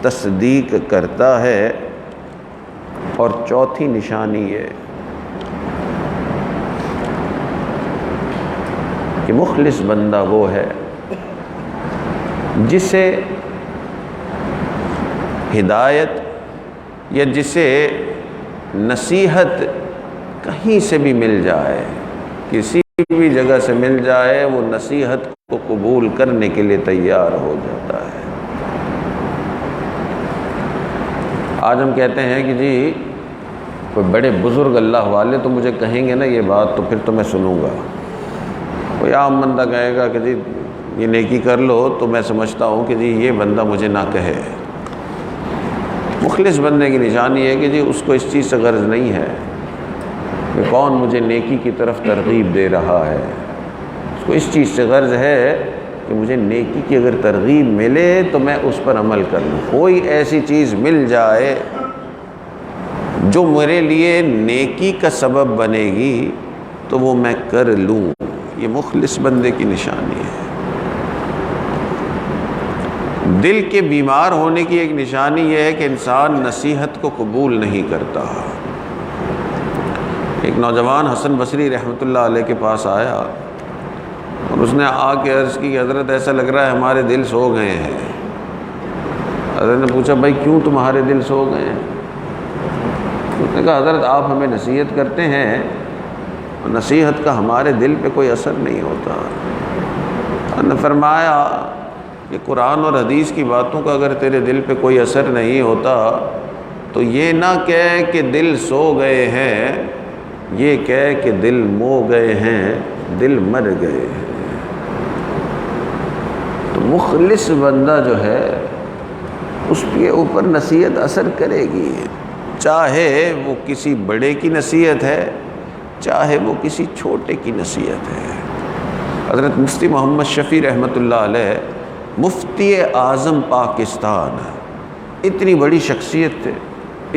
تصدیق کرتا ہے۔ اور چوتھی نشانی یہ کہ مخلص بندہ وہ ہے جسے ہدایت یا جسے نصیحت کہیں سے بھی مل جائے، کسی بھی جگہ سے مل جائے، وہ نصیحت کو قبول کرنے کے لیے تیار ہو جاتا ہے۔ آج ہم کہتے ہیں کہ جی کوئی بڑے بزرگ اللہ والے تو مجھے کہیں گے نا یہ بات تو پھر تو میں سنوں گا۔ کوئی عام بندہ کہے گا کہ جی یہ نیکی کر لو تو میں سمجھتا ہوں کہ جی یہ بندہ مجھے نہ کہے۔ مخلص بندے کی نشانی ہے کہ جی اس کو اس چیز سے غرض نہیں ہے کہ کون مجھے نیکی کی طرف ترغیب دے رہا ہے، اس کو اس چیز سے غرض ہے کہ مجھے نیکی کی اگر ترغیب ملے تو میں اس پر عمل کر لوں، کوئی ایسی چیز مل جائے جو میرے لیے نیکی کا سبب بنے گی تو وہ میں کر لوں۔ یہ مخلص بندے کی نشانی ہے۔ دل کے بیمار ہونے کی ایک نشانی یہ ہے کہ انسان نصیحت کو قبول نہیں کرتا۔ ایک نوجوان حسن بصری رحمۃ اللہ علیہ کے پاس آیا اور اس نے آ کے عرض کی کہ حضرت ایسا لگ رہا ہے ہمارے دل سو گئے ہیں۔ حضرت نے پوچھا بھائی کیوں تمہارے دل سو گئے ہیں؟ اس نے کہا حضرت آپ ہمیں نصیحت کرتے ہیں اور نصیحت کا ہمارے دل پہ کوئی اثر نہیں ہوتا۔ حضرت نے فرمایا کہ قرآن اور حدیث کی باتوں کا اگر تیرے دل پہ کوئی اثر نہیں ہوتا تو یہ نہ کہہ کہ دل سو گئے ہیں، یہ کہہ کہ دل مو گئے ہیں، دل مر گئے ہیں۔ تو مخلص بندہ جو ہے اس کے اوپر نصیحت اثر کرے گی، چاہے وہ کسی بڑے کی نصیحت ہے، چاہے وہ کسی چھوٹے کی نصیحت ہے۔ حضرت مفتی محمد شفیع رحمۃ اللہ علیہ مفتی اعظم پاکستان، اتنی بڑی شخصیت تھے،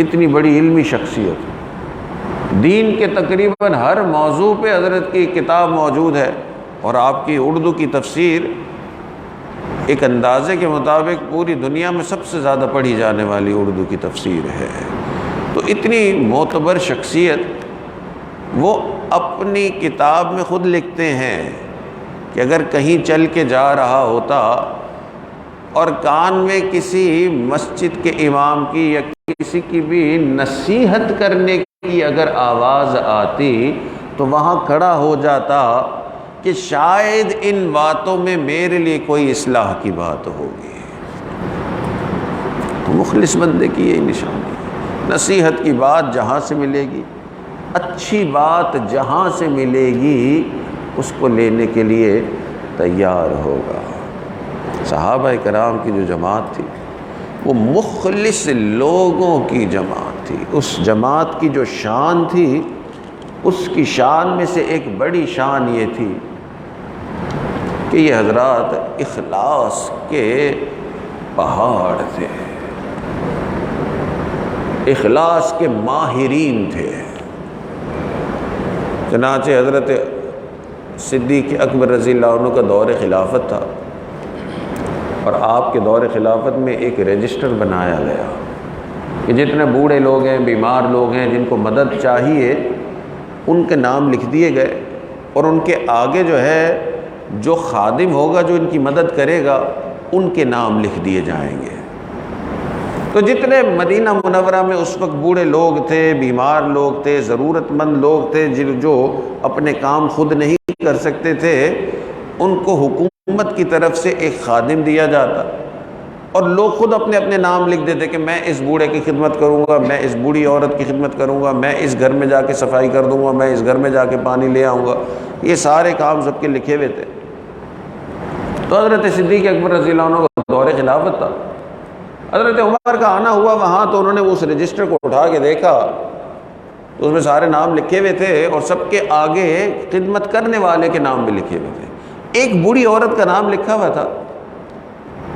اتنی بڑی علمی شخصیت، دین کے تقریباً ہر موضوع پہ حضرت کی کتاب موجود ہے، اور آپ کی اردو کی تفسیر ایک اندازے کے مطابق پوری دنیا میں سب سے زیادہ پڑھی جانے والی اردو کی تفسیر ہے۔ تو اتنی معتبر شخصیت، وہ اپنی کتاب میں خود لکھتے ہیں کہ اگر کہیں چل کے جا رہا ہوتا اور کان میں کسی مسجد کے امام کی یا کسی کی بھی نصیحت کرنے کی اگر آواز آتی تو وہاں کھڑا ہو جاتا کہ شاید ان باتوں میں میرے لیے کوئی اصلاح کی بات ہوگی۔ تو مخلص بندے کی یہی نشانی ہے، نصیحت کی بات جہاں سے ملے گی، اچھی بات جہاں سے ملے گی، اس کو لینے کے لیے تیار ہوگا۔ صحابہ کرام کی جو جماعت تھی وہ مخلص لوگوں کی جماعت تھی۔ اس جماعت کی جو شان تھی، اس کی شان میں سے ایک بڑی شان یہ تھی کہ یہ حضرات اخلاص کے پہاڑ تھے، اخلاص کے ماہرین تھے۔ چنانچہ حضرت صدیق اکبر رضی اللہ عنہ کا دور خلافت تھا، اور آپ کے دور خلافت میں ایک رجسٹر بنایا گیا کہ جتنے بوڑھے لوگ ہیں، بیمار لوگ ہیں، جن کو مدد چاہیے، ان کے نام لکھ دیے گئے، اور ان کے آگے جو ہے جو خادم ہوگا جو ان کی مدد کرے گا، ان کے نام لکھ دیے جائیں گے۔ تو جتنے مدینہ منورہ میں اس وقت بوڑھے لوگ تھے، بیمار لوگ تھے، ضرورت مند لوگ تھے، جو اپنے کام خود نہیں کر سکتے تھے، ان کو حکومت کی طرف سے ایک خادم دیا جاتا، اور لوگ خود اپنے اپنے نام لکھ دیتے کہ میں اس بوڑھے کی خدمت کروں گا، میں اس بوڑھی عورت کی خدمت کروں گا، میں اس گھر میں جا کے صفائی کر دوں گا، میں اس گھر میں جا کے پانی لے آؤں گا۔ یہ سارے کام سب کے لکھے ہوئے تھے۔ تو حضرت صدیق اکبر رضی اللہ عنہ کا دور خلافت تھا، حضرت عمر کا آنا ہوا وہاں، تو انہوں نے اس رجسٹر کو اٹھا کے دیکھا تو اس میں سارے نام لکھے ہوئے تھے، اور سب کے آگے خدمت کرنے والے کے نام بھی لکھے ہوئے تھے۔ ایک بوڑھی عورت کا نام لکھا ہوا تھا،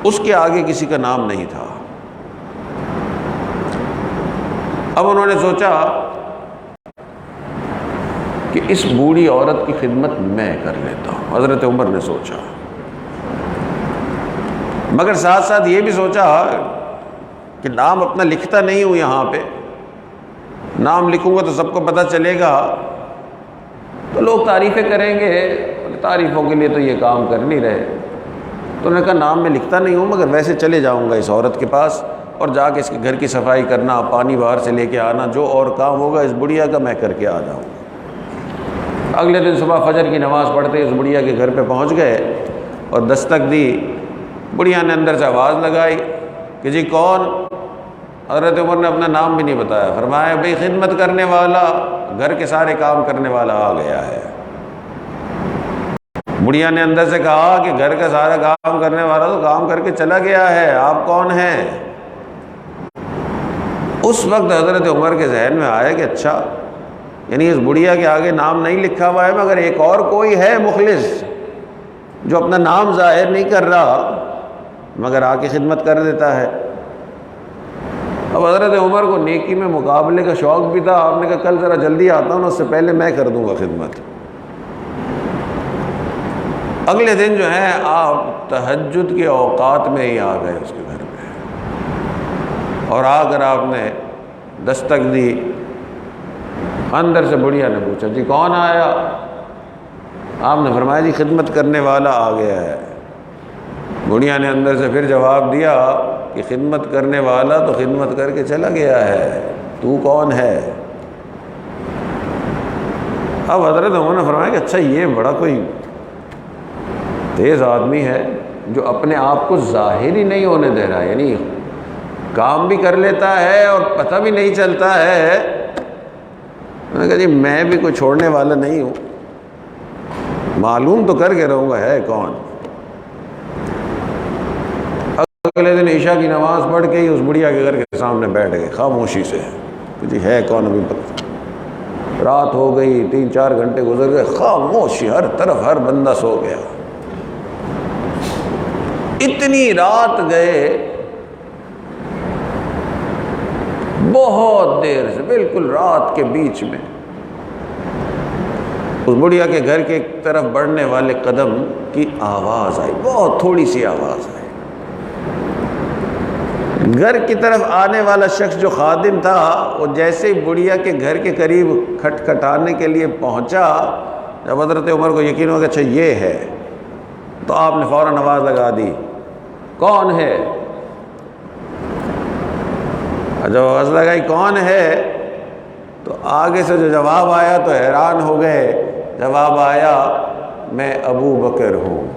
اس کے آگے کسی کا نام نہیں تھا۔ اب انہوں نے سوچا کہ اس بوڑھی عورت کی خدمت میں کر لیتا ہوں، حضرت عمر نے سوچا، مگر ساتھ ساتھ یہ بھی سوچا کہ نام اپنا لکھتا نہیں ہوں، یہاں پہ نام لکھوں گا تو سب کو پتہ چلے گا تو لوگ تعریفیں کریں گے، تعریفوں کے لیے تو یہ کام کر نہیں رہے۔ تو انہوں نے کہا نام میں لکھتا نہیں ہوں، مگر ویسے چلے جاؤں گا اس عورت کے پاس، اور جا کے اس کے گھر کی صفائی کرنا، پانی باہر سے لے کے آنا، جو اور کام ہوگا اس بڑھیا کا میں کر کے آ جاؤں گا۔ اگلے دن صبح فجر کی نماز پڑھتے اس بڑھیا کے گھر پہ پہنچ گئے اور دستک دی۔ بڑھیا نے اندر سے آواز لگائی کہ جی کون؟ حضرت عمر نے اپنا نام بھی نہیں بتایا، فرمایا بھئی خدمت کرنے والا، گھر کے سارے کام کرنے والا آ گیا ہے۔ بڑھیا نے اندر سے کہا کہ گھر کا سارا کام کرنے والا تو کام کر کے چلا گیا ہے، آپ کون ہیں؟ اس وقت حضرت عمر کے ذہن میں آیا کہ اچھا، یعنی اس بڑھیا کے آگے نام نہیں لکھا ہوا ہے، مگر ایک اور کوئی ہے مخلص جو اپنا نام ظاہر نہیں کر رہا مگر آ کے خدمت کر دیتا ہے۔ اب حضرت عمر کو نیکی میں مقابلے کا شوق بھی تھا، آپ نے کہا کل ذرا جلدی آتا ہوں، اس سے پہلے میں کر دوں گا خدمت۔ اگلے دن جو ہے آپ تہجد کے اوقات میں ہی آ گئے اس کے گھر پہ، اور آ کر آپ نے دستک دی۔ اندر سے بڑھیا نے پوچھا جی کون آیا؟ آپ نے فرمایا جی خدمت کرنے والا آ گیا ہے۔ بڑھیا نے اندر سے پھر جواب دیا کہ خدمت کرنے والا تو خدمت کر کے چلا گیا ہے، تو کون ہے؟ اب حضرت عمر نے فرمایا کہ اچھا یہ بڑا کوئی تیز آدمی ہے جو اپنے آپ کو ظاہر ہی نہیں ہونے دے رہا، یعنی کام بھی کر لیتا ہے اور پتہ بھی نہیں چلتا ہے۔ میں نے کہا جی میں بھی کوئی چھوڑنے والا نہیں ہوں، معلوم تو کر کے رہوں گا ہے کون۔ اگلے دن عشاء کی نماز پڑھ کے ہی اس بڑھیا کے گھر کے سامنے بیٹھ گئے خاموشی سے کہ جی ہے کون ابھی پتہ. رات ہو گئی، 3-4 گھنٹے گزر گئے، خاموشی، ہر طرف ہر بندہ سو گیا. اتنی رات گئے، بہت دیر سے، بالکل رات کے بیچ میں اس بڑھیا کے گھر کے طرف بڑھنے والے قدم کی آواز آئی، بہت تھوڑی سی آواز آئی. گھر کی طرف آنے والا شخص جو خادم تھا، وہ جیسے ہی بڑھیا کے گھر کے قریب کھٹکھٹانے کے لیے پہنچا، جب حضرت عمر کو یقین ہو کہ اچھا یہ ہے، تو آپ نے فوراً آواز لگا دی، کون ہے؟ جب آواز لگائی کون ہے، تو آگے سے جو جواب آیا تو حیران ہو گئے. جواب آیا، میں ابو بکر ہوں.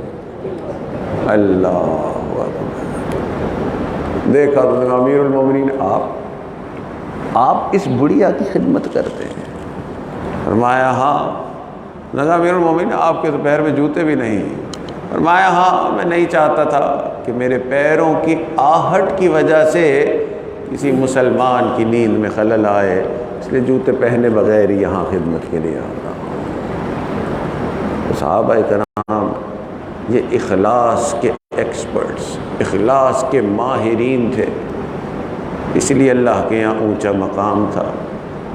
اللہ اکبر. دیکھا تو امیر المومنین آپ اس بڑھیا کی خدمت کرتے ہیں. فرمایا ہاں. لگا امیر المومنین آپ کے تو پیر میں جوتے بھی نہیں. فرمایا ہاں، میں نہیں چاہتا تھا کہ میرے پیروں کی آہٹ کی وجہ سے کسی مسلمان کی نیند میں خلل آئے، اس لیے جوتے پہنے بغیر ہی یہاں خدمت کے لیے آتا ہوں. صحابہ کرام یہ اخلاص کے ایکسپرٹس، اخلاص کے ماہرین تھے، اس لیے اللہ کے یہاں اونچا مقام تھا.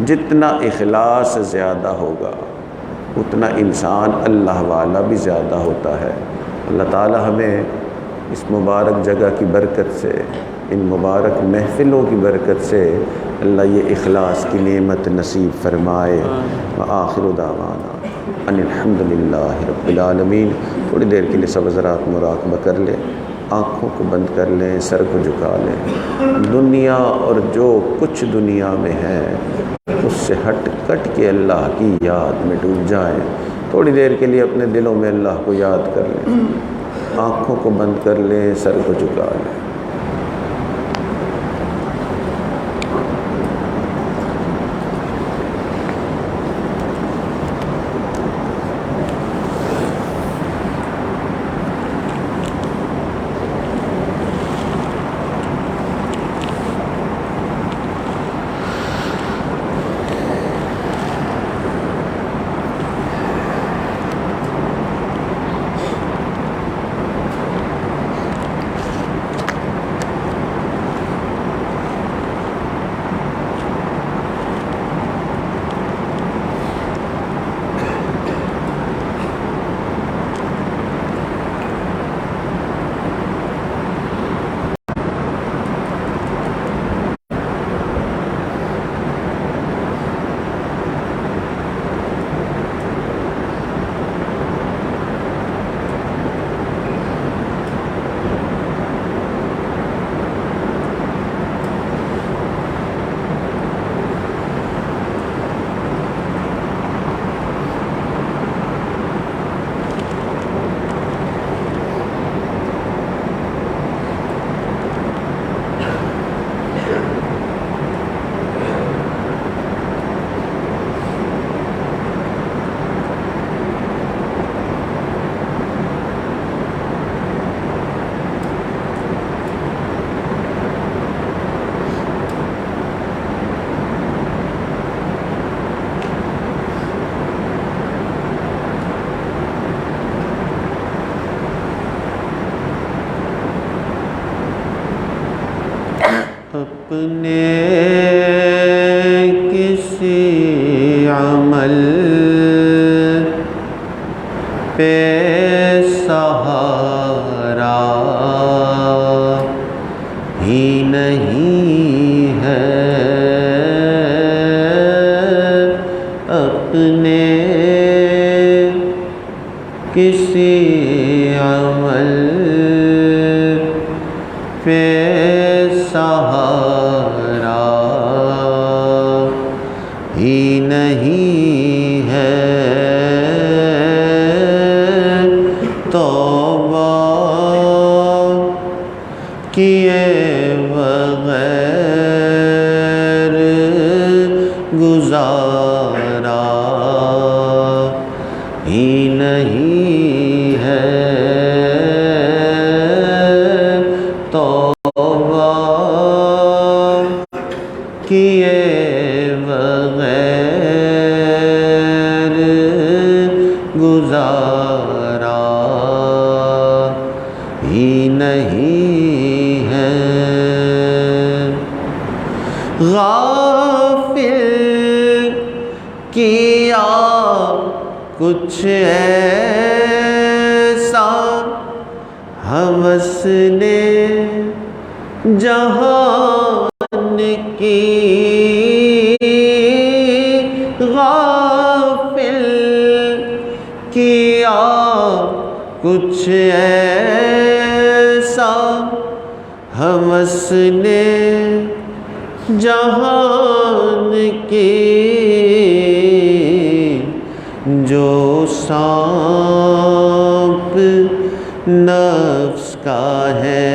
جتنا اخلاص زیادہ ہوگا اتنا انسان اللہ والا بھی زیادہ ہوتا ہے. اللہ تعالی ہمیں اس مبارک جگہ کی برکت سے، ان مبارک محفلوں کی برکت سے اللہ یہ اخلاص کی نعمت نصیب فرمائے. وآخر دعوانا ان الحمدللہ رب العالمین. تھوڑی دیر کے لیے سب حضرات مراقبہ کر لیں، آنکھوں کو بند کر لیں، سر کو جھکا لیں. دنیا اور جو کچھ دنیا میں ہے اس سے ہٹ کٹ کے اللہ کی یاد میں ڈوب جائیں. تھوڑی دیر کے لیے اپنے دلوں میں اللہ کو یاد کر لیں، آنکھوں کو بند کر لیں، سر کو جھکا لیں. اپنے کسی عمل پہ سہارا ہی نہیں ہے، اپنے کسی عمل پہ سہارا ہی نہیں ہے، توبہ کیے بغیر گزارا ہی نہیں ہے. کچھ ایسا ہوس نے جہان کی غافل کیا، کچھ ایسا ہوس نے جہان کی جو سانپ نفس کا ہے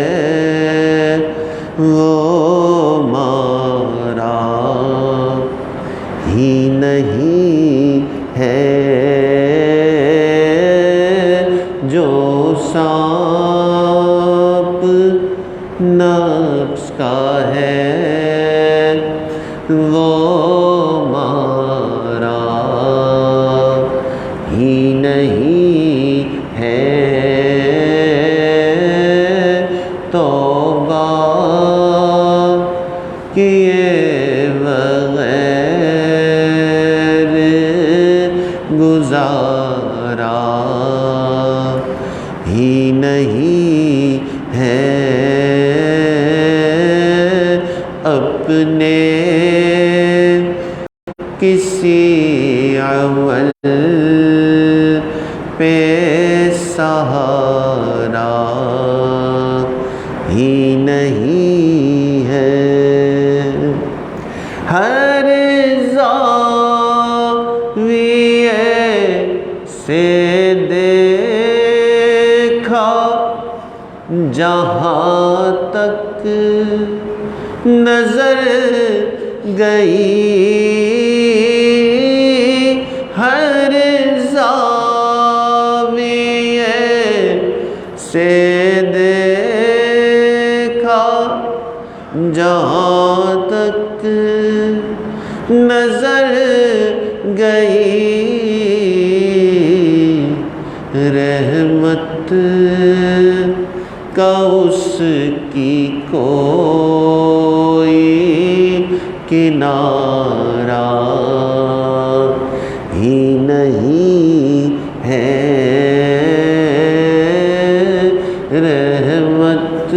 وہ مارا ہی نہیں ہے، جو سانپ نفس کا ہے وہ مارا ہی نہیں ہے۔ توبہ کیے بغیر گزارا ہی نہیں ہے، اپنے کسی عمل پہ سہارا ہی نہیں ہے، ہر زاویے سے دیکھا جہاں تک نظر گئی، ہر زاویے سے دیکھا جہاں تک نظر گئی، رحمت کا اس کی کوئی کنارہ ہی نہیں ہے، رحمت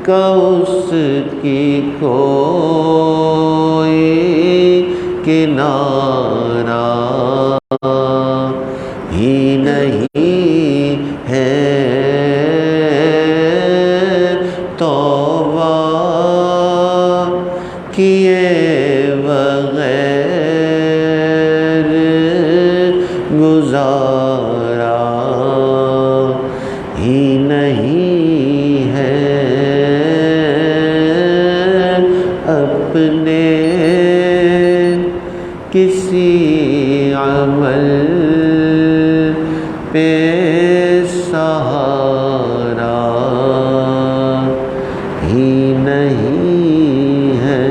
کا اس کی کوئی کنارہ ہی نہیں ہے۔ توبہ کیے بغیر گزارا ہی نہیں ہے، اپنے کسی عمل پہ سہارا ہی نہیں ہے۔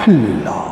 اللہ۔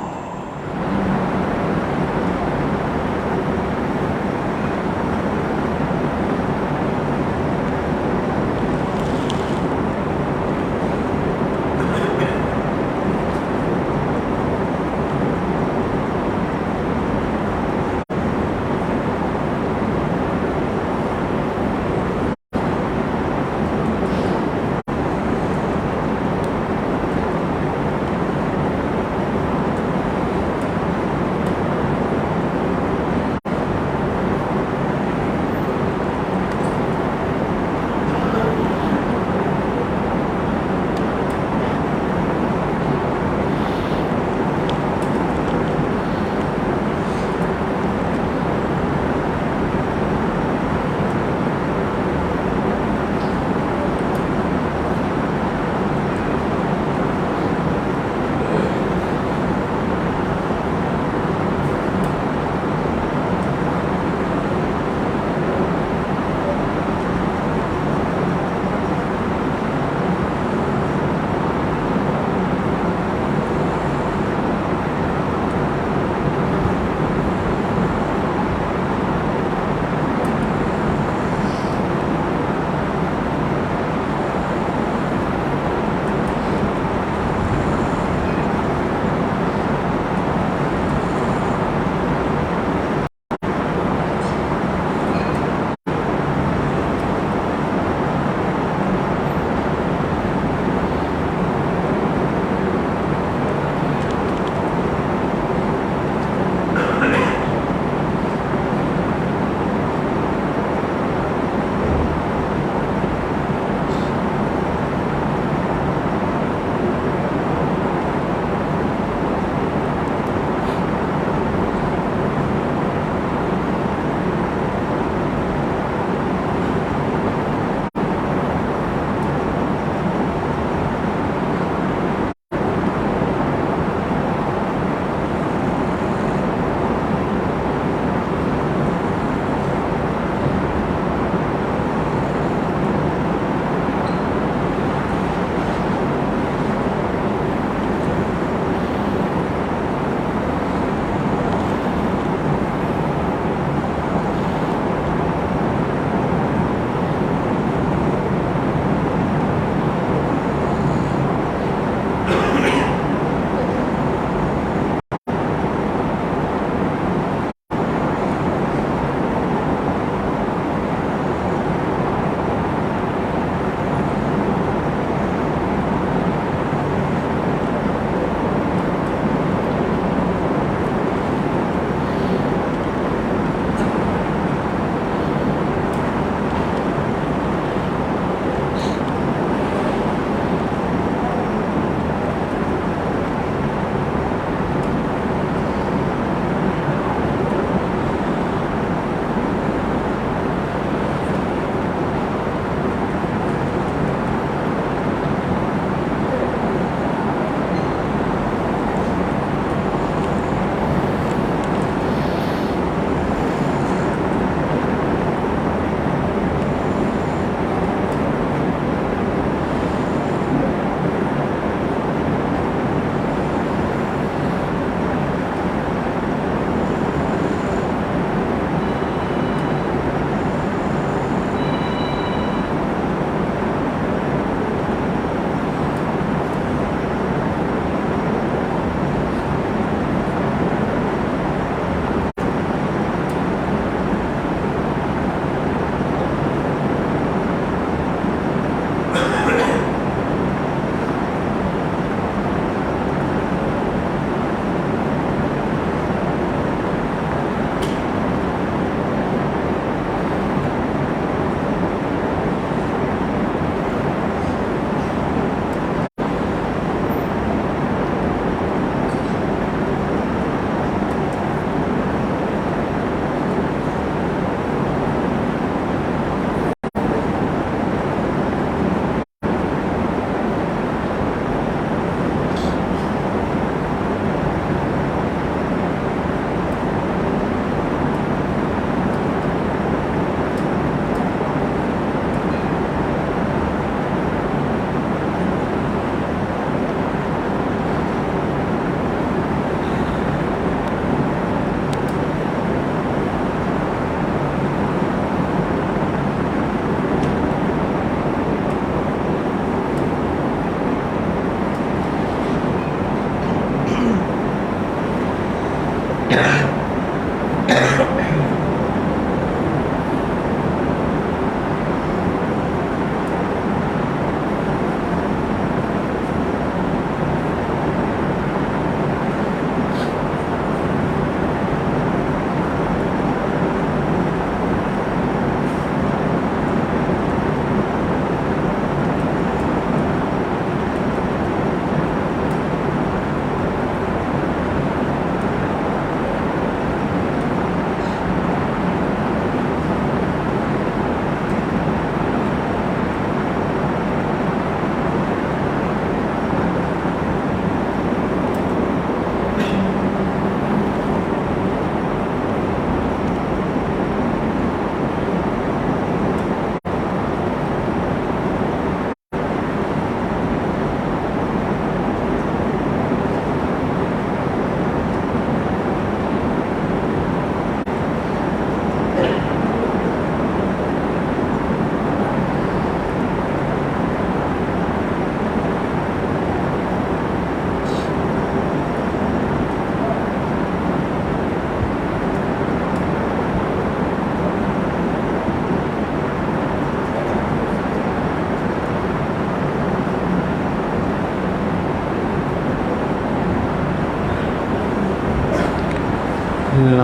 لا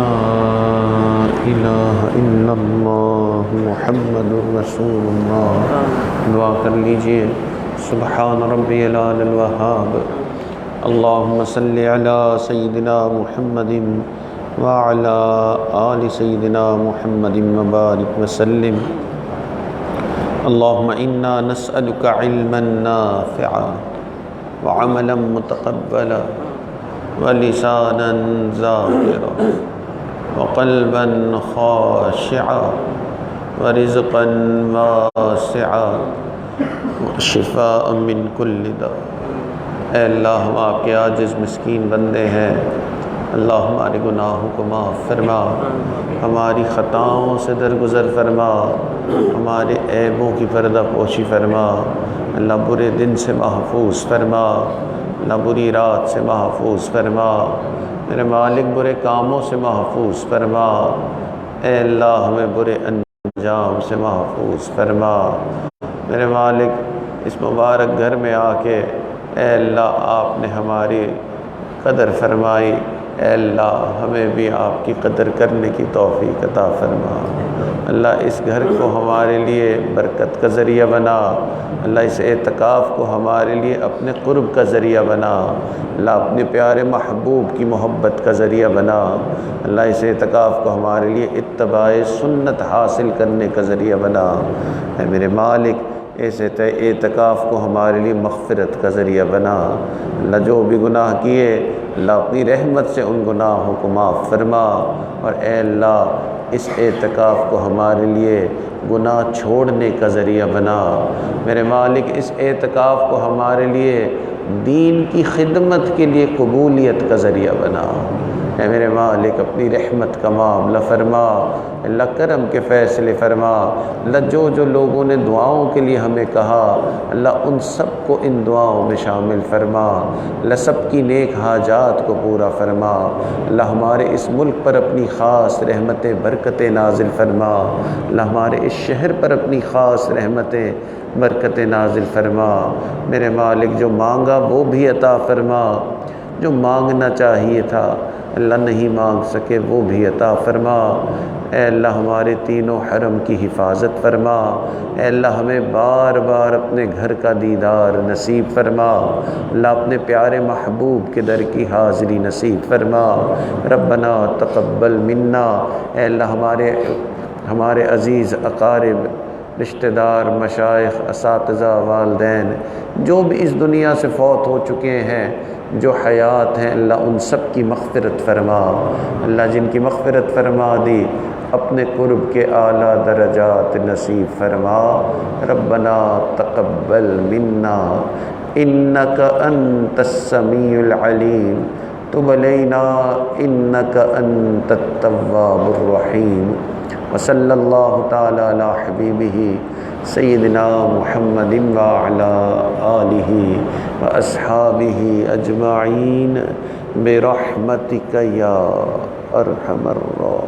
الہ الا اللہ محمد رسول اللہ۔ دعا کر لیجئے۔ سبحان ربی العلی الوہاب، اللہم صلی علی سیدنا محمد وعلی آل سیدنا محمد وبارک وسلم۔ اللہم انا نسألک علما نافعا وعملا متقبلا ولسانا ذاکرا وقلبا خاشعا ورزقا واسعا وشفاء من کل داء۔ اے اللہ، ہم آپ کے عاجز مسکین بندے ہیں، اللہ ہمارے گناہوں کو معاف فرما، ہماری خطاؤں سے درگزر فرما، ہمارے عیبوں کی پردہ پوشی فرما، اللہ برے دن سے محفوظ فرما، اللہ بری رات سے محفوظ فرما، میرے مالک برے کاموں سے محفوظ فرما، اے اللہ ہمیں برے انجام سے محفوظ فرما، میرے مالک اس مبارک گھر میں آ کے اے اللہ آپ نے ہماری قدر فرمائی، اے اللہ ہمیں بھی آپ کی قدر کرنے کی توفیق عطا فرما، اللہ اس گھر کو ہمارے لیے برکت کا ذریعہ بنا، اللہ اس اعتکاف کو ہمارے لیے اپنے قرب کا ذریعہ بنا، اللہ اپنے پیارے محبوب کی محبت کا ذریعہ بنا، اللہ اس اعتکاف کو ہمارے لیے اتباع سنت حاصل کرنے کا ذریعہ بنا، اے میرے مالک اس اعتکاف کو ہمارے لیے مغفرت کا ذریعہ بنا، اللہ جو بھی گناہ کیے اللہ اپنی رحمت سے ان گناہوں کو معاف فرما، اور اے اللہ اس اعتکاف کو ہمارے لیے گناہ چھوڑنے کا ذریعہ بنا، میرے مالک اس اعتکاف کو ہمارے لیے دین کی خدمت کے لیے قبولیت کا ذریعہ بنا، اے میرے مالک اپنی رحمت کا معاملہ فرما، اللہ کرم کے فیصلے فرما، اللہ جو جو لوگوں نے دعاؤں کے لیے ہمیں کہا اللہ ان سب کو ان دعاؤں میں شامل فرما، اللہ سب کی نیک حاجات کو پورا فرما، اللہ ہمارے اس ملک پر اپنی خاص رحمتیں برکتیں نازل فرما، اللہ ہمارے اس شہر پر اپنی خاص رحمتیں برکتیں نازل فرما، میرے مالک جو مانگا وہ بھی عطا فرما، جو مانگنا چاہیے تھا اللہ نہیں مانگ سکے وہ بھی عطا فرما، اے اللہ ہمارے تینوں حرم کی حفاظت فرما، اے اللہ ہمیں بار بار اپنے گھر کا دیدار نصیب فرما، اللہ اپنے پیارے محبوب کے در کی حاضری نصیب فرما، ربنا تقبل منا، اے اللہ ہمارے عزیز اقارب رشتہ دار مشائخ اساتذہ والدین جو بھی اس دنیا سے فوت ہو چکے ہیں جو حیات ہیں اللہ ان سب کی مغفرت فرما، اللہ جن کی مغفرت فرما دی اپنے قرب کے اعلیٰ درجات نصیب فرما، ربنا تقبل منا انک انت السمیع العلیم تب علینا انک انت التواب الرحیم، وصلی اللہ تعالی علی حبیبہ سیدنا محمد وعلی آلہ واصحابہ اجمعین برحمتک یا ارحم الراحمین.